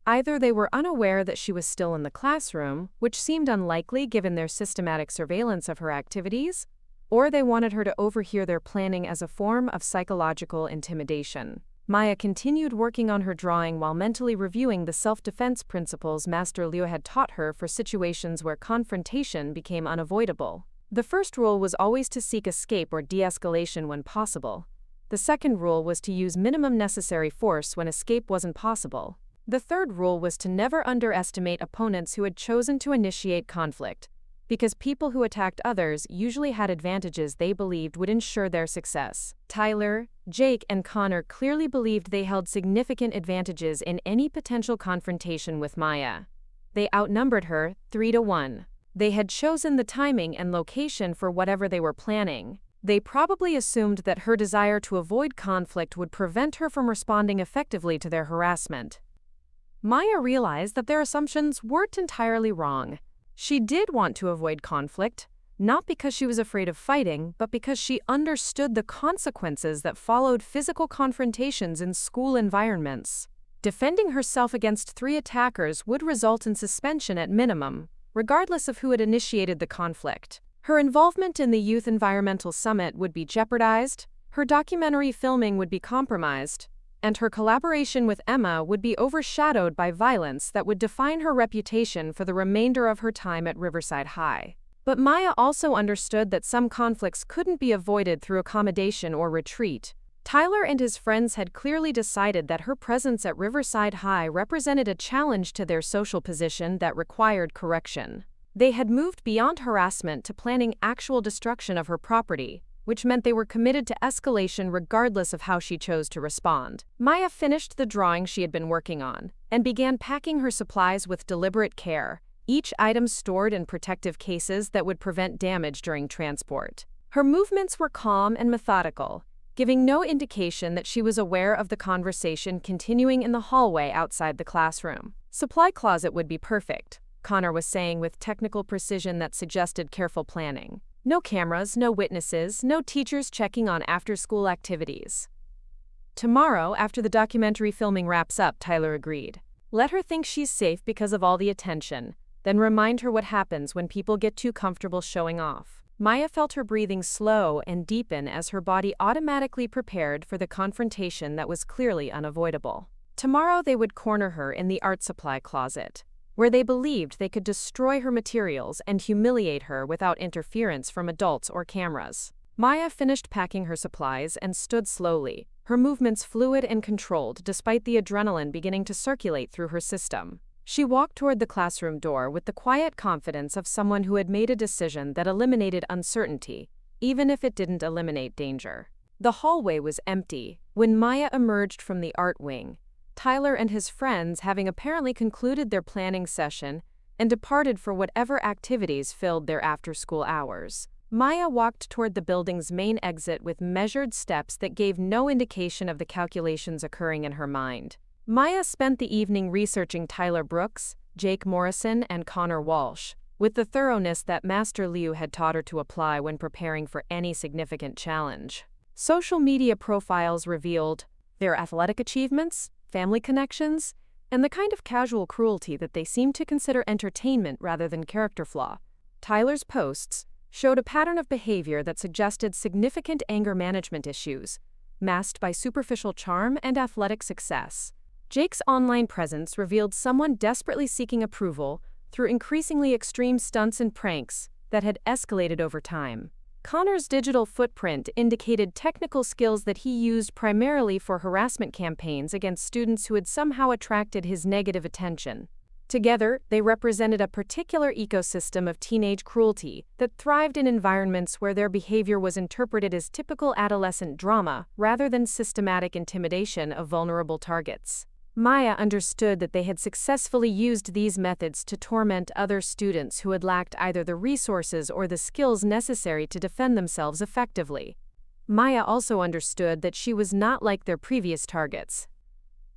Either they were unaware that she was still in the classroom, which seemed unlikely given their systematic surveillance of her activities, or they wanted her to overhear their planning as a form of psychological intimidation. Maya continued working on her drawing while mentally reviewing the self-defense principles Master Liu had taught her for situations where confrontation became unavoidable. The first rule was always to seek escape or de-escalation when possible. The second rule was to use minimum necessary force when escape wasn't possible. The third rule was to never underestimate opponents who had chosen to initiate conflict, because people who attacked others usually had advantages they believed would ensure their success. Tyler, Jake, and Connor clearly believed they held significant advantages in any potential confrontation with Maya. They outnumbered her 3-1. They had chosen the timing and location for whatever they were planning. They probably assumed that her desire to avoid conflict would prevent her from responding effectively to their harassment. Maya realized that their assumptions weren't entirely wrong. She did want to avoid conflict, not because she was afraid of fighting, but because she understood the consequences that followed physical confrontations in school environments. Defending herself against 3 attackers would result in suspension at minimum, regardless of who had initiated the conflict. Her involvement in the Youth Environmental Summit would be jeopardized, her documentary filming would be compromised, and her collaboration with Emma would be overshadowed by violence that would define her reputation for the remainder of her time at Riverside High. But Maya also understood that some conflicts couldn't be avoided through accommodation or retreat. Tyler and his friends had clearly decided that her presence at Riverside High represented a challenge to their social position that required correction. They had moved beyond harassment to planning actual destruction of her property, which meant they were committed to escalation regardless of how she chose to respond. Maya finished the drawing she had been working on and began packing her supplies with deliberate care, each item stored in protective cases that would prevent damage during transport. Her movements were calm and methodical, giving no indication that she was aware of the conversation continuing in the hallway outside the classroom. "Supply closet would be perfect," Connor was saying with technical precision that suggested careful planning. "No cameras, no witnesses, no teachers checking on after-school activities." "Tomorrow, after the documentary filming wraps up," Tyler agreed. "Let her think she's safe because of all the attention, then remind her what happens when people get too comfortable showing off." Maya felt her breathing slow and deepen as her body automatically prepared for the confrontation that was clearly unavoidable. Tomorrow they would corner her in the art supply closet, where they believed they could destroy her materials and humiliate her without interference from adults or cameras. Maya finished packing her supplies and stood slowly, her movements fluid and controlled despite the adrenaline beginning to circulate through her system. She walked toward the classroom door with the quiet confidence of someone who had made a decision that eliminated uncertainty, even if it didn't eliminate danger. The hallway was empty when Maya emerged from the art wing, Tyler and his friends having apparently concluded their planning session and departed for whatever activities filled their after-school hours. Maya walked toward the building's main exit with measured steps that gave no indication of the calculations occurring in her mind. Maya spent the evening researching Tyler Brooks, Jake Morrison, and Connor Walsh, with the thoroughness that Master Liu had taught her to apply when preparing for any significant challenge. Social media profiles revealed their athletic achievements, family connections, and the kind of casual cruelty that they seemed to consider entertainment rather than character flaw. Tyler's posts showed a pattern of behavior that suggested significant anger management issues, masked by superficial charm and athletic success. Jake's online presence revealed someone desperately seeking approval through increasingly extreme stunts and pranks that had escalated over time. Connor's digital footprint indicated technical skills that he used primarily for harassment campaigns against students who had somehow attracted his negative attention. Together, they represented a particular ecosystem of teenage cruelty that thrived in environments where their behavior was interpreted as typical adolescent drama rather than systematic intimidation of vulnerable targets. Maya understood that they had successfully used these methods to torment other students who had lacked either the resources or the skills necessary to defend themselves effectively. Maya also understood that she was not like their previous targets.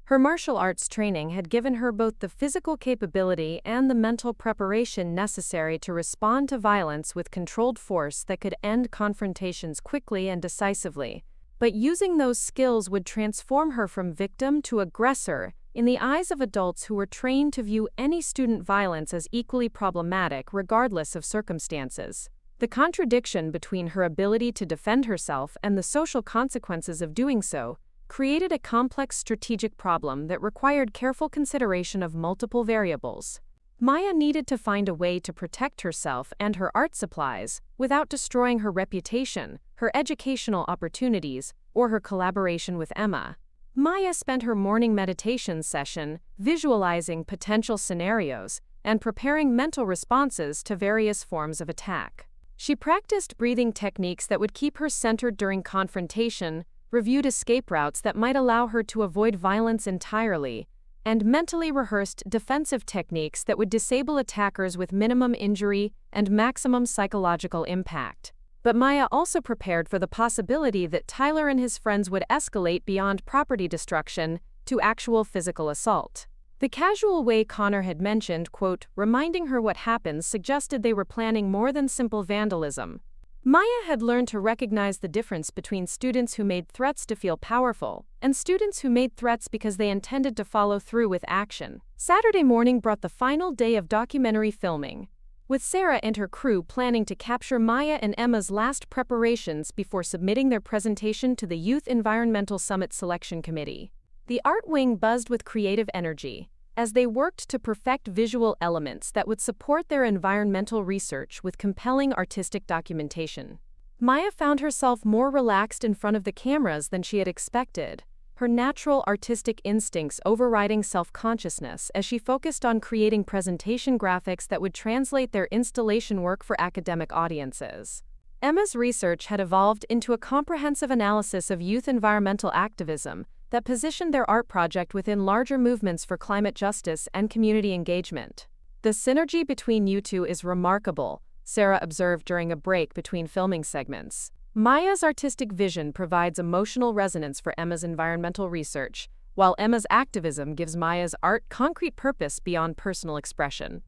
Her martial arts training had given her both the physical capability and the mental preparation necessary to respond to violence with controlled force that could end confrontations quickly and decisively. But using those skills would transform her from victim to aggressor in the eyes of adults who were trained to view any student violence as equally problematic regardless of circumstances. The contradiction between her ability to defend herself and the social consequences of doing so created a complex strategic problem that required careful consideration of multiple variables. Maya needed to find a way to protect herself and her art supplies without destroying her reputation, her educational opportunities, or her collaboration with Emma. Maya spent her morning meditation session visualizing potential scenarios and preparing mental responses to various forms of attack. She practiced breathing techniques that would keep her centered during confrontation, reviewed escape routes that might allow her to avoid violence entirely, and mentally rehearsed defensive techniques that would disable attackers with minimum injury and maximum psychological impact. But Maya also prepared for the possibility that Tyler and his friends would escalate beyond property destruction to actual physical assault. The casual way Connor had mentioned, quote, reminding her what happens suggested they were planning more than simple vandalism. Maya had learned to recognize the difference between students who made threats to feel powerful and students who made threats because they intended to follow through with action. Saturday morning brought the final day of documentary filming, with Sarah and her crew planning to capture Maya and Emma's last preparations before submitting their presentation to the Youth Environmental Summit Selection Committee. The art wing buzzed with creative energy as they worked to perfect visual elements that would support their environmental research with compelling artistic documentation. Maya found herself more relaxed in front of the cameras than she had expected, her natural artistic instincts overriding self-consciousness as she focused on creating presentation graphics that would translate their installation work for academic audiences. Emma's research had evolved into a comprehensive analysis of youth environmental activism that positioned their art project within larger movements for climate justice and community engagement. The synergy between you two is remarkable, Sarah observed during a break between filming segments. Maya's artistic vision provides emotional resonance for Emma's environmental research, while Emma's activism gives Maya's art concrete purpose beyond personal expression.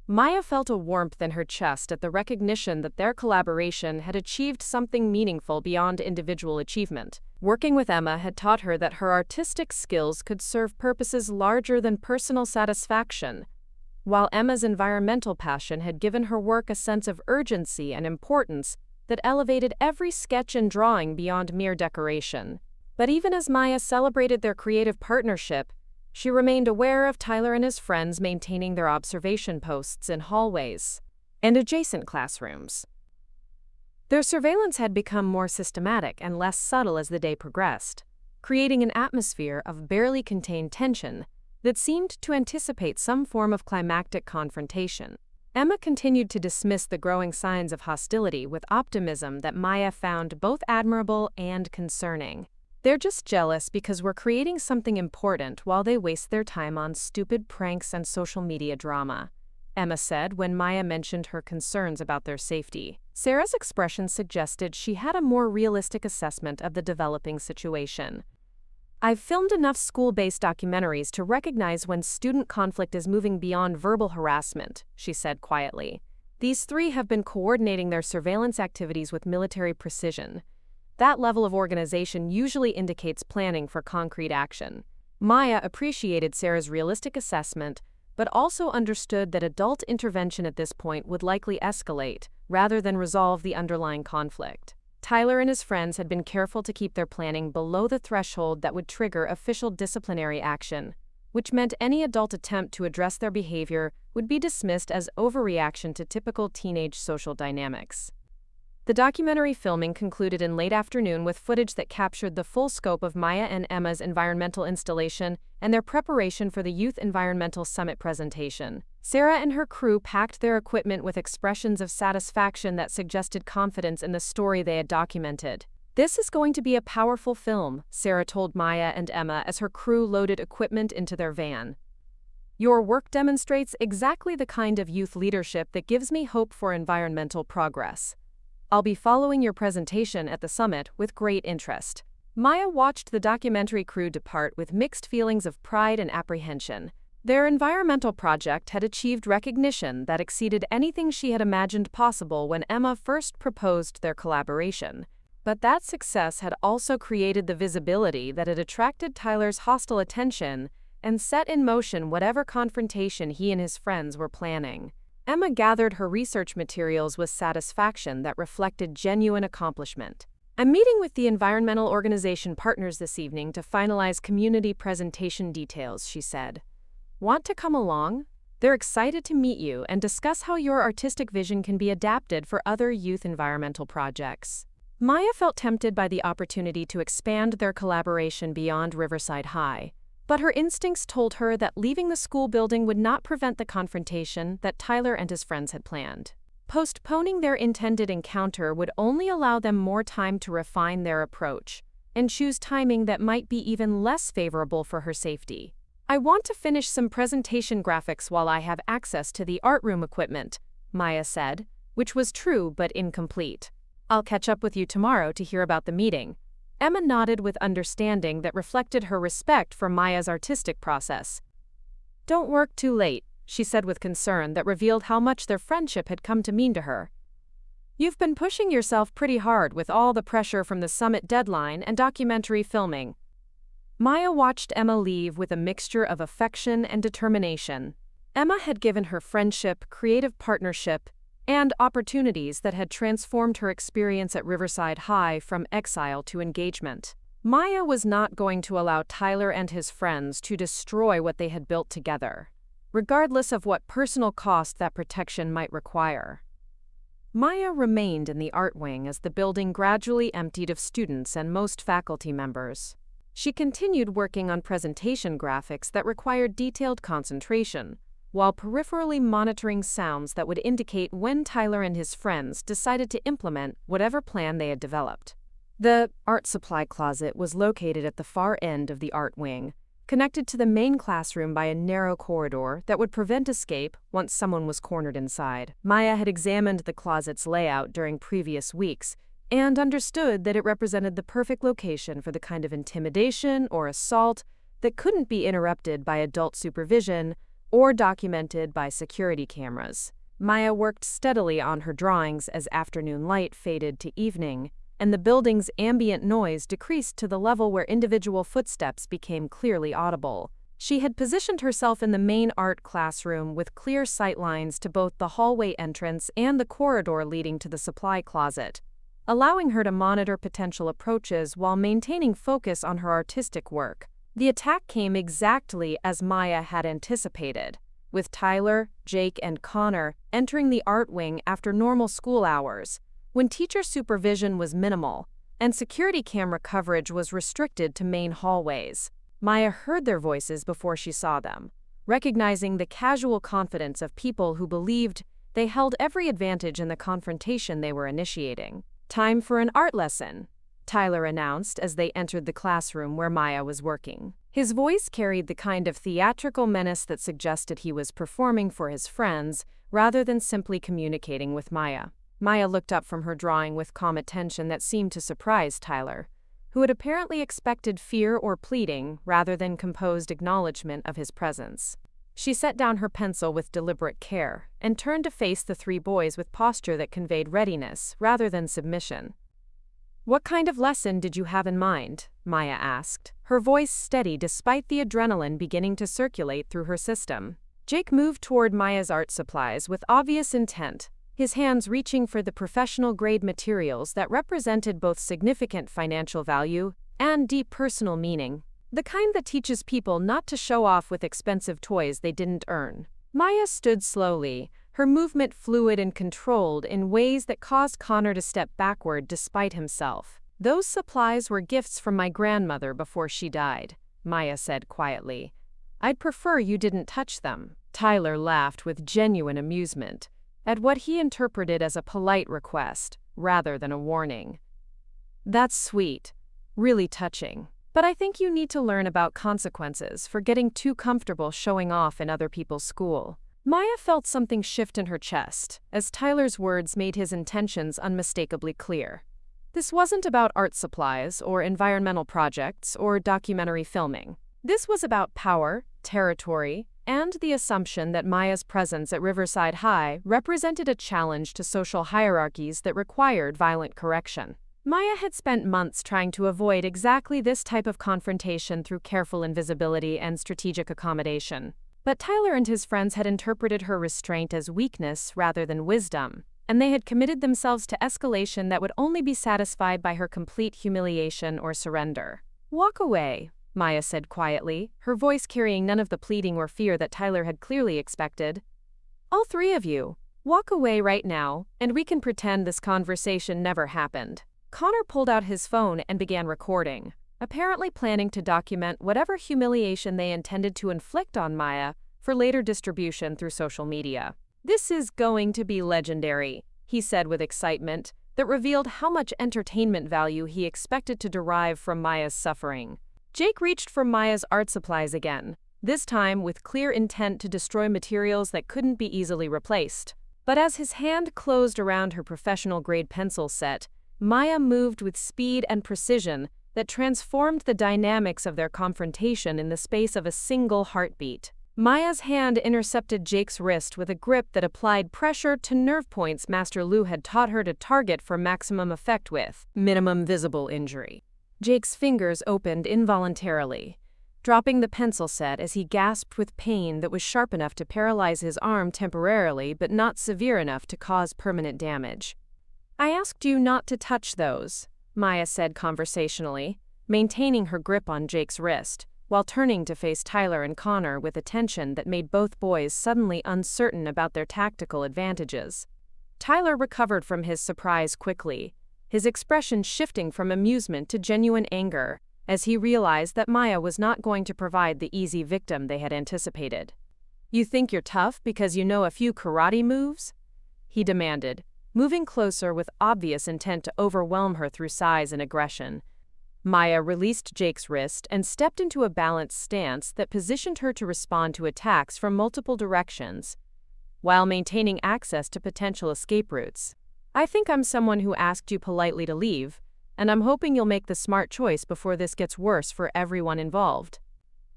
Maya felt a warmth in her chest at the recognition that their collaboration had achieved something meaningful beyond individual achievement. Working with Emma had taught her that her artistic skills could serve purposes larger than personal satisfaction, while Emma's environmental passion had given her work a sense of urgency and importance that elevated every sketch and drawing beyond mere decoration. But even as Maya celebrated their creative partnership, she remained aware of Tyler and his friends maintaining their observation posts in hallways and adjacent classrooms. Their surveillance had become more systematic and less subtle as the day progressed, creating an atmosphere of barely contained tension that seemed to anticipate some form of climactic confrontation. Emma continued to dismiss the growing signs of hostility with optimism that Maya found both admirable and concerning. They're just jealous because we're creating something important while they waste their time on stupid pranks and social media drama, Emma said when Maya mentioned her concerns about their safety. Sarah's expression suggested she had a more realistic assessment of the developing situation. I've filmed enough school-based documentaries to recognize when student conflict is moving beyond verbal harassment, she said quietly. These three have been coordinating their surveillance activities with military precision. That level of organization usually indicates planning for concrete action. Maya appreciated Sarah's realistic assessment, but also understood that adult intervention at this point would likely escalate, rather than resolve the underlying conflict. Tyler and his friends had been careful to keep their planning below the threshold that would trigger official disciplinary action, which meant any adult attempt to address their behavior would be dismissed as overreaction to typical teenage social dynamics. The documentary filming concluded in late afternoon with footage that captured the full scope of Maya and Emma's environmental installation and their preparation for the Youth Environmental Summit presentation. Sarah and her crew packed their equipment with expressions of satisfaction that suggested confidence in the story they had documented. This is going to be a powerful film, Sarah told Maya and Emma as her crew loaded equipment into their van. Your work demonstrates exactly the kind of youth leadership that gives me hope for environmental progress. I'll be following your presentation at the summit with great interest. Maya watched the documentary crew depart with mixed feelings of pride and apprehension. Their environmental project had achieved recognition that exceeded anything she had imagined possible when Emma first proposed their collaboration. But that success had also created the visibility that had attracted Tyler's hostile attention and set in motion whatever confrontation he and his friends were planning. Emma gathered her research materials with satisfaction that reflected genuine accomplishment. "I'm meeting with the environmental organization partners this evening to finalize community presentation details," she said. "Want to come along? They're excited to meet you and discuss how your artistic vision can be adapted for other youth environmental projects." Maya felt tempted by the opportunity to expand their collaboration beyond Riverside High, but her instincts told her that leaving the school building would not prevent the confrontation that Tyler and his friends had planned. Postponing their intended encounter would only allow them more time to refine their approach and choose timing that might be even less favorable for her safety. "I want to finish some presentation graphics while I have access to the art room equipment," Maya said, which was true but incomplete. "I'll catch up with you tomorrow to hear about the meeting." Emma nodded with understanding that reflected her respect for Maya's artistic process. "Don't work too late," she said with concern that revealed how much their friendship had come to mean to her. "You've been pushing yourself pretty hard with all the pressure from the summit deadline and documentary filming." Maya watched Emma leave with a mixture of affection and determination. Emma had given her friendship, creative partnership, and opportunities that had transformed her experience at Riverside High from exile to engagement. Maya was not going to allow Tyler and his friends to destroy what they had built together, regardless of what personal cost that protection might require. Maya remained in the art wing as the building gradually emptied of students and most faculty members. She continued working on presentation graphics that required detailed concentration, while peripherally monitoring sounds that would indicate when Tyler and his friends decided to implement whatever plan they had developed. The art supply closet was located at the far end of the art wing, connected to the main classroom by a narrow corridor that would prevent escape once someone was cornered inside. Maya had examined the closet's layout during previous weeks and understood that it represented the perfect location for the kind of intimidation or assault that couldn't be interrupted by adult supervision or documented by security cameras. Maya worked steadily on her drawings as afternoon light faded to evening, and the building's ambient noise decreased to the level where individual footsteps became clearly audible. She had positioned herself in the main art classroom with clear sight lines to both the hallway entrance and the corridor leading to the supply closet, allowing her to monitor potential approaches while maintaining focus on her artistic work. The attack came exactly as Maya had anticipated, with Tyler, Jake, and Connor entering the art wing after normal school hours, when teacher supervision was minimal and security camera coverage was restricted to main hallways. Maya heard their voices before she saw them, recognizing the casual confidence of people who believed they held every advantage in the confrontation they were initiating. "Time for an art lesson," Tyler announced as they entered the classroom where Maya was working. His voice carried the kind of theatrical menace that suggested he was performing for his friends rather than simply communicating with Maya. Maya looked up from her drawing with calm attention that seemed to surprise Tyler, who had apparently expected fear or pleading rather than composed acknowledgement of his presence. She set down her pencil with deliberate care and turned to face the three boys with posture that conveyed readiness rather than submission. "What kind of lesson did you have in mind?" Maya asked, her voice steady despite the adrenaline beginning to circulate through her system. Jake moved toward Maya's art supplies with obvious intent, his hands reaching for the professional-grade materials that represented both significant financial value and deep personal meaning, the kind that teaches people not to show off with expensive toys they didn't earn. Maya stood slowly, her movement fluid and controlled in ways that caused Connor to step backward despite himself. "Those supplies were gifts from my grandmother before she died," Maya said quietly. "I'd prefer you didn't touch them." Tyler laughed with genuine amusement at what he interpreted as a polite request rather than a warning. "That's sweet, really touching. But I think you need to learn about consequences for getting too comfortable showing off in other people's school." Maya felt something shift in her chest as Tyler's words made his intentions unmistakably clear. This wasn't about art supplies or environmental projects or documentary filming. This was about power, territory, and the assumption that Maya's presence at Riverside High represented a challenge to social hierarchies that required violent correction. Maya had spent months trying to avoid exactly this type of confrontation through careful invisibility and strategic accommodation. But Tyler and his friends had interpreted her restraint as weakness rather than wisdom, and they had committed themselves to escalation that would only be satisfied by her complete humiliation or surrender. "Walk away," Maya said quietly, her voice carrying none of the pleading or fear that Tyler had clearly expected. "All three of you, walk away right now, and we can pretend this conversation never happened." Connor pulled out his phone and began recording, apparently planning to document whatever humiliation they intended to inflict on Maya for later distribution through social media. "This is going to be legendary," he said with excitement that revealed how much entertainment value he expected to derive from Maya's suffering. Jake reached for Maya's art supplies again, this time with clear intent to destroy materials that couldn't be easily replaced. But as his hand closed around her professional-grade pencil set, Maya moved with speed and precision that transformed the dynamics of their confrontation in the space of a single heartbeat. Maya's hand intercepted Jake's wrist with a grip that applied pressure to nerve points Master Lu had taught her to target for maximum effect with minimum visible injury. Jake's fingers opened involuntarily, dropping the pencil set as he gasped with pain that was sharp enough to paralyze his arm temporarily but not severe enough to cause permanent damage. "I asked you not to touch those," Maya said conversationally, maintaining her grip on Jake's wrist, while turning to face Tyler and Connor with a tension that made both boys suddenly uncertain about their tactical advantages. Tyler recovered from his surprise quickly, his expression shifting from amusement to genuine anger, as he realized that Maya was not going to provide the easy victim they had anticipated. "You think you're tough because you know a few karate moves?" he demanded, moving closer with obvious intent to overwhelm her through size and aggression. Maya released Jake's wrist and stepped into a balanced stance that positioned her to respond to attacks from multiple directions, while maintaining access to potential escape routes. "I think I'm someone who asked you politely to leave, and I'm hoping you'll make the smart choice before this gets worse for everyone involved."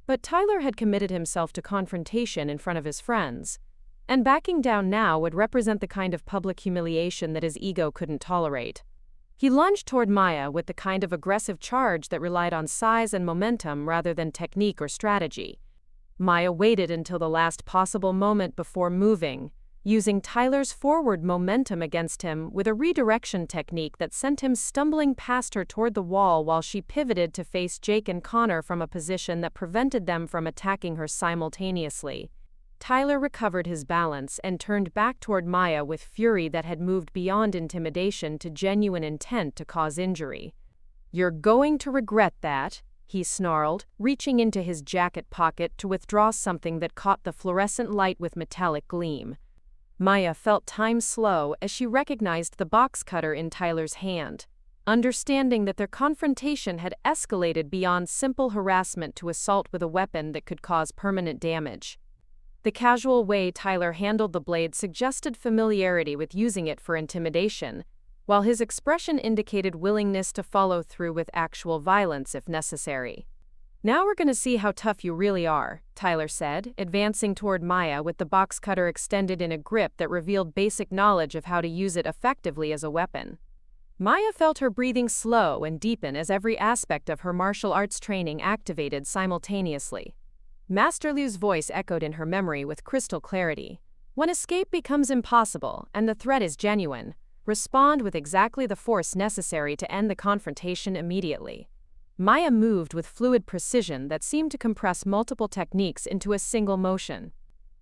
But Tyler had committed himself to confrontation in front of his friends, and backing down now would represent the kind of public humiliation that his ego couldn't tolerate. He lunged toward Maya with the kind of aggressive charge that relied on size and momentum rather than technique or strategy. Maya waited until the last possible moment before moving, using Tyler's forward momentum against him with a redirection technique that sent him stumbling past her toward the wall while she pivoted to face Jake and Connor from a position that prevented them from attacking her simultaneously. Tyler recovered his balance and turned back toward Maya with fury that had moved beyond intimidation to genuine intent to cause injury. "You're going to regret that," he snarled, reaching into his jacket pocket to withdraw something that caught the fluorescent light with metallic gleam. Maya felt time slow as she recognized the box cutter in Tyler's hand, understanding that their confrontation had escalated beyond simple harassment to assault with a weapon that could cause permanent damage. The casual way Tyler handled the blade suggested familiarity with using it for intimidation, while his expression indicated willingness to follow through with actual violence if necessary. "Now we're going to see how tough you really are," Tyler said, advancing toward Maya with the box cutter extended in a grip that revealed basic knowledge of how to use it effectively as a weapon. Maya felt her breathing slow and deepen as every aspect of her martial arts training activated simultaneously. Master Lu's voice echoed in her memory with crystal clarity. "When escape becomes impossible and the threat is genuine, respond with exactly the force necessary to end the confrontation immediately." Maya moved with fluid precision that seemed to compress multiple techniques into a single motion.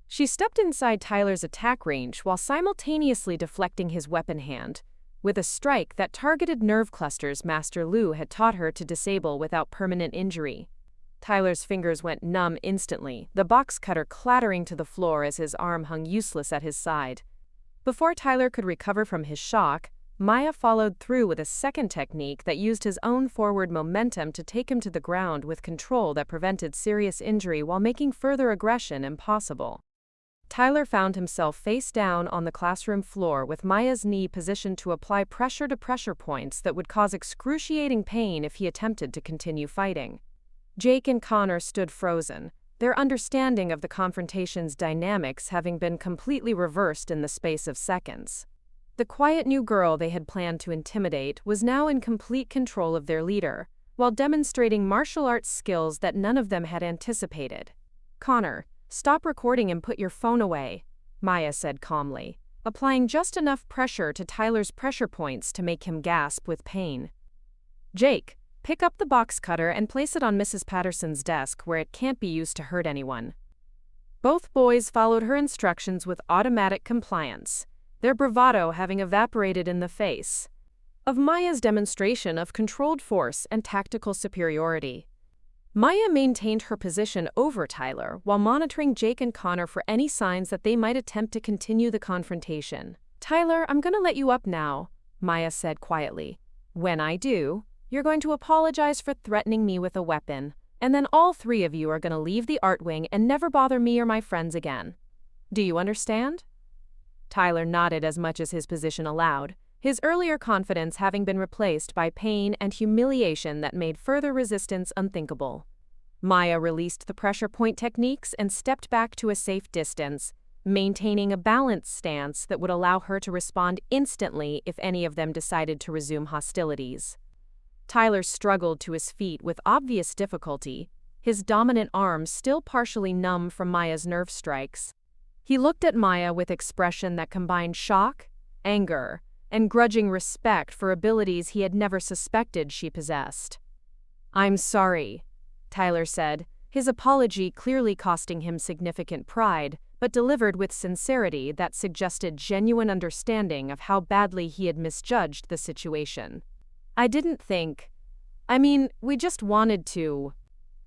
She stepped inside Tyler's attack range while simultaneously deflecting his weapon hand, with a strike that targeted nerve clusters Master Lu had taught her to disable without permanent injury. Tyler's fingers went numb instantly, the box cutter clattering to the floor as his arm hung useless at his side. Before Tyler could recover from his shock, Maya followed through with a second technique that used his own forward momentum to take him to the ground with control that prevented serious injury while making further aggression impossible. Tyler found himself face down on the classroom floor with Maya's knee positioned to apply pressure to pressure points that would cause excruciating pain if he attempted to continue fighting. Jake and Connor stood frozen, their understanding of the confrontation's dynamics having been completely reversed in the space of seconds. The quiet new girl they had planned to intimidate was now in complete control of their leader, while demonstrating martial arts skills that none of them had anticipated. "Connor, stop recording and put your phone away," Maya said calmly, applying just enough pressure to Tyler's pressure points to make him gasp with pain. "Jake, pick up the box cutter and place it on Mrs. Patterson's desk where it can't be used to hurt anyone." Both boys followed her instructions with automatic compliance, their bravado having evaporated in the face of Maya's demonstration of controlled force and tactical superiority. Maya maintained her position over Tyler while monitoring Jake and Connor for any signs that they might attempt to continue the confrontation. "Tyler, I'm gonna let you up now," Maya said quietly. "When I do, you're going to apologize for threatening me with a weapon, and then all three of you are gonna leave the art wing and never bother me or my friends again. Do you understand?" Tyler nodded as much as his position allowed, his earlier confidence having been replaced by pain and humiliation that made further resistance unthinkable. Maya released the pressure point techniques and stepped back to a safe distance, maintaining a balanced stance that would allow her to respond instantly if any of them decided to resume hostilities. Tyler struggled to his feet with obvious difficulty, his dominant arm still partially numb from Maya's nerve strikes. He looked at Maya with expression that combined shock, anger, and grudging respect for abilities he had never suspected she possessed. "I'm sorry," Tyler said, his apology clearly costing him significant pride, but delivered with sincerity that suggested genuine understanding of how badly he had misjudged the situation. "I didn't think. We just wanted to.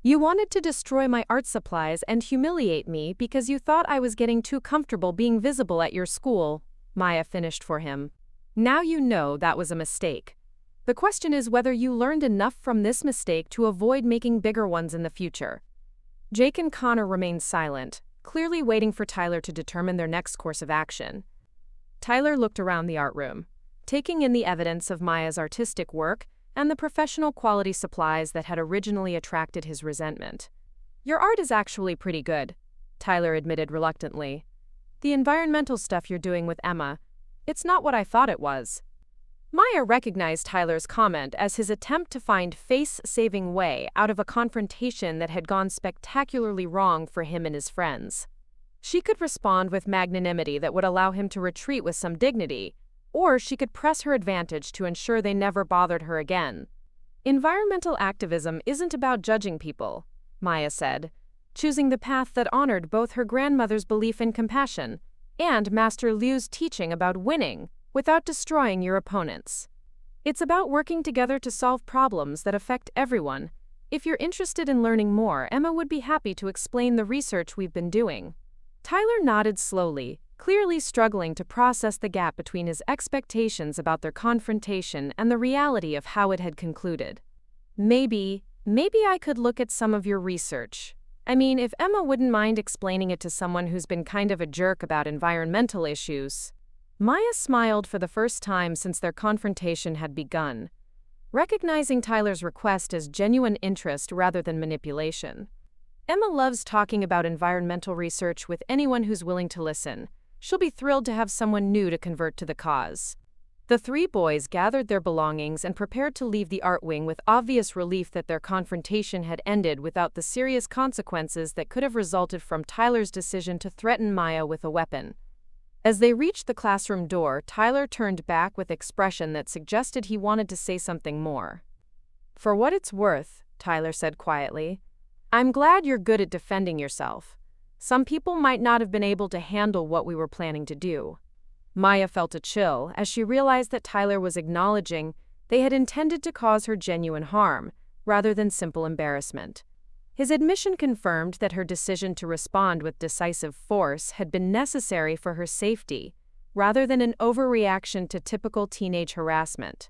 You wanted to destroy my art supplies and humiliate me because you thought I was getting too comfortable being visible at your school," Maya finished for him. "Now you know that was a mistake. The question is whether you learned enough from this mistake to avoid making bigger ones in the future." Jake and Connor remained silent, clearly waiting for Tyler to determine their next course of action. Tyler looked around the art room, taking in the evidence of Maya's artistic work and the professional quality supplies that had originally attracted his resentment. "Your art is actually pretty good," Tyler admitted reluctantly. "The environmental stuff you're doing with Emma, it's not what I thought it was." Maya recognized Tyler's comment as his attempt to find face-saving way out of a confrontation that had gone spectacularly wrong for him and his friends. She could respond with magnanimity that would allow him to retreat with some dignity, or she could press her advantage to ensure they never bothered her again. "Environmental activism isn't about judging people," Maya said, choosing the path that honored both her grandmother's belief in compassion and Master Liu's teaching about winning without destroying your opponents. "It's about working together to solve problems that affect everyone. If you're interested in learning more, Emma would be happy to explain the research we've been doing." Tyler nodded slowly, clearly struggling to process the gap between his expectations about their confrontation and the reality of how it had concluded. Maybe I could look at some of your research. If Emma wouldn't mind explaining it to someone who's been kind of a jerk about environmental issues." Maya smiled for the first time since their confrontation had begun, recognizing Tyler's request as genuine interest rather than manipulation. "Emma loves talking about environmental research with anyone who's willing to listen. She'll be thrilled to have someone new to convert to the cause." The three boys gathered their belongings and prepared to leave the art wing with obvious relief that their confrontation had ended without the serious consequences that could have resulted from Tyler's decision to threaten Maya with a weapon. As they reached the classroom door, Tyler turned back with expression that suggested he wanted to say something more. "For what it's worth," Tyler said quietly, "I'm glad you're good at defending yourself. Some people might not have been able to handle what we were planning to do." Maya felt a chill as she realized that Tyler was acknowledging they had intended to cause her genuine harm, rather than simple embarrassment. His admission confirmed that her decision to respond with decisive force had been necessary for her safety, rather than an overreaction to typical teenage harassment.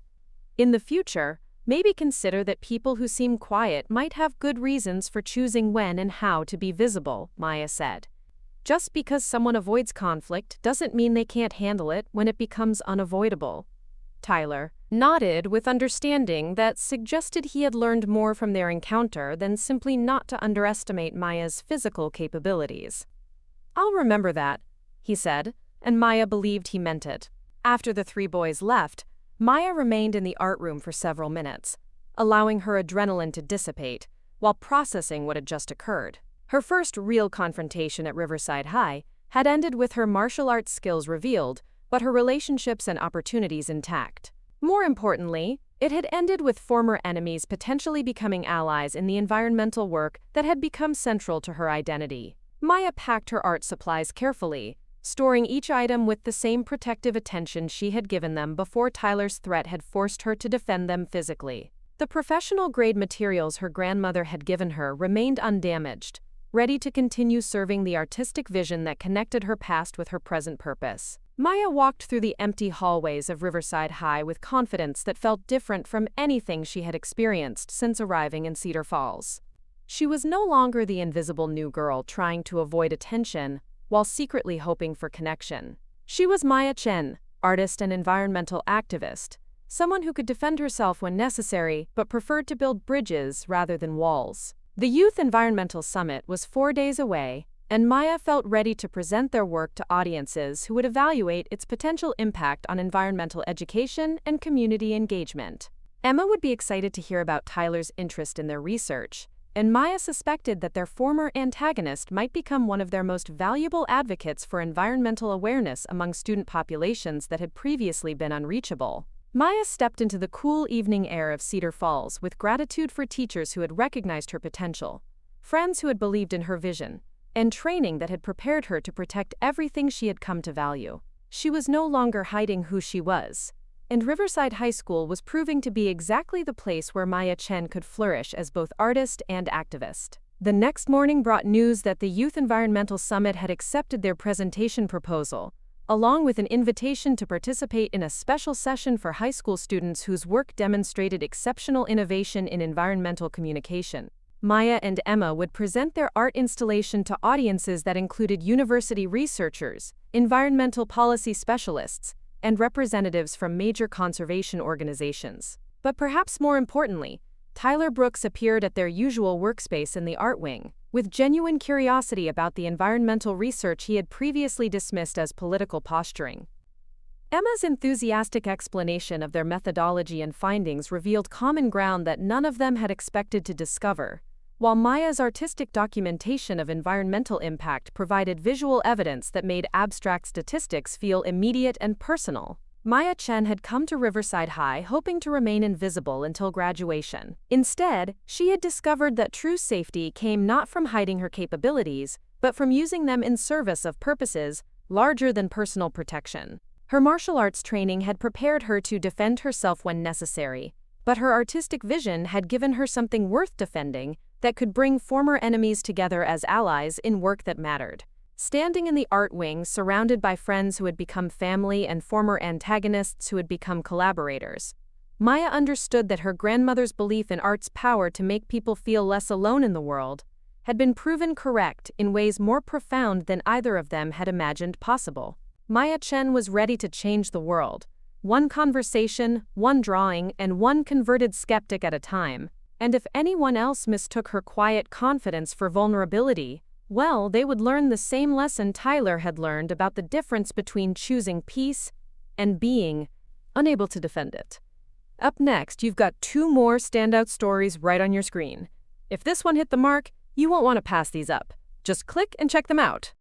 In the future, maybe consider that people who seem quiet might have good reasons for choosing when and how to be visible, Maya said. Just because someone avoids conflict doesn't mean they can't handle it when it becomes unavoidable. Tyler nodded with understanding that suggested he had learned more from their encounter than simply not to underestimate Maya's physical capabilities. "I'll remember that," he said, and Maya believed he meant it. After the three boys left, Maya remained in the art room for several minutes, allowing her adrenaline to dissipate while processing what had just occurred. Her first real confrontation at Riverside High had ended with her martial arts skills revealed, but her relationships and opportunities intact. More importantly, it had ended with former enemies potentially becoming allies in the environmental work that had become central to her identity. Maya packed her art supplies carefully, storing each item with the same protective attention she had given them before Tyler's threat had forced her to defend them physically. The professional-grade materials her grandmother had given her remained undamaged, ready to continue serving the artistic vision that connected her past with her present purpose. Maya walked through the empty hallways of Riverside High with confidence that felt different from anything she had experienced since arriving in Cedar Falls. She was no longer the invisible new girl trying to avoid attention while secretly hoping for connection. She was Maya Chen, artist and environmental activist, someone who could defend herself when necessary but preferred to build bridges rather than walls. The Youth Environmental Summit was 4 days away, and Maya felt ready to present their work to audiences who would evaluate its potential impact on environmental education and community engagement. Emma would be excited to hear about Tyler's interest in their research, and Maya suspected that their former antagonist might become one of their most valuable advocates for environmental awareness among student populations that had previously been unreachable. Maya stepped into the cool evening air of Cedar Falls with gratitude for teachers who had recognized her potential, friends who had believed in her vision, and training that had prepared her to protect everything she had come to value. She was no longer hiding who she was, and Riverside High School was proving to be exactly the place where Maya Chen could flourish as both artist and activist. The next morning brought news that the Youth Environmental Summit had accepted their presentation proposal, along with an invitation to participate in a special session for high school students whose work demonstrated exceptional innovation in environmental communication. Maya and Emma would present their art installation to audiences that included university researchers, environmental policy specialists, and representatives from major conservation organizations. But perhaps more importantly, Tyler Brooks appeared at their usual workspace in the art wing, with genuine curiosity about the environmental research he had previously dismissed as political posturing. Emma's enthusiastic explanation of their methodology and findings revealed common ground that none of them had expected to discover, while Maya's artistic documentation of environmental impact provided visual evidence that made abstract statistics feel immediate and personal. Maya Chen had come to Riverside High hoping to remain invisible until graduation. Instead, she had discovered that true safety came not from hiding her capabilities, but from using them in service of purposes larger than personal protection. Her martial arts training had prepared her to defend herself when necessary, but her artistic vision had given her something worth defending that could bring former enemies together as allies in work that mattered. Standing in the art wing, surrounded by friends who had become family and former antagonists who had become collaborators, Maya understood that her grandmother's belief in art's power to make people feel less alone in the world had been proven correct in ways more profound than either of them had imagined possible. Maya Chen was ready to change the world, one conversation, one drawing, and one converted skeptic at a time. And if anyone else mistook her quiet confidence for vulnerability, well, they would learn the same lesson Tyler had learned about the difference between choosing peace and being unable to defend it. Up next, you've got 2 more standout stories right on your screen. If this one hit the mark, you won't want to pass these up. Just click and check them out.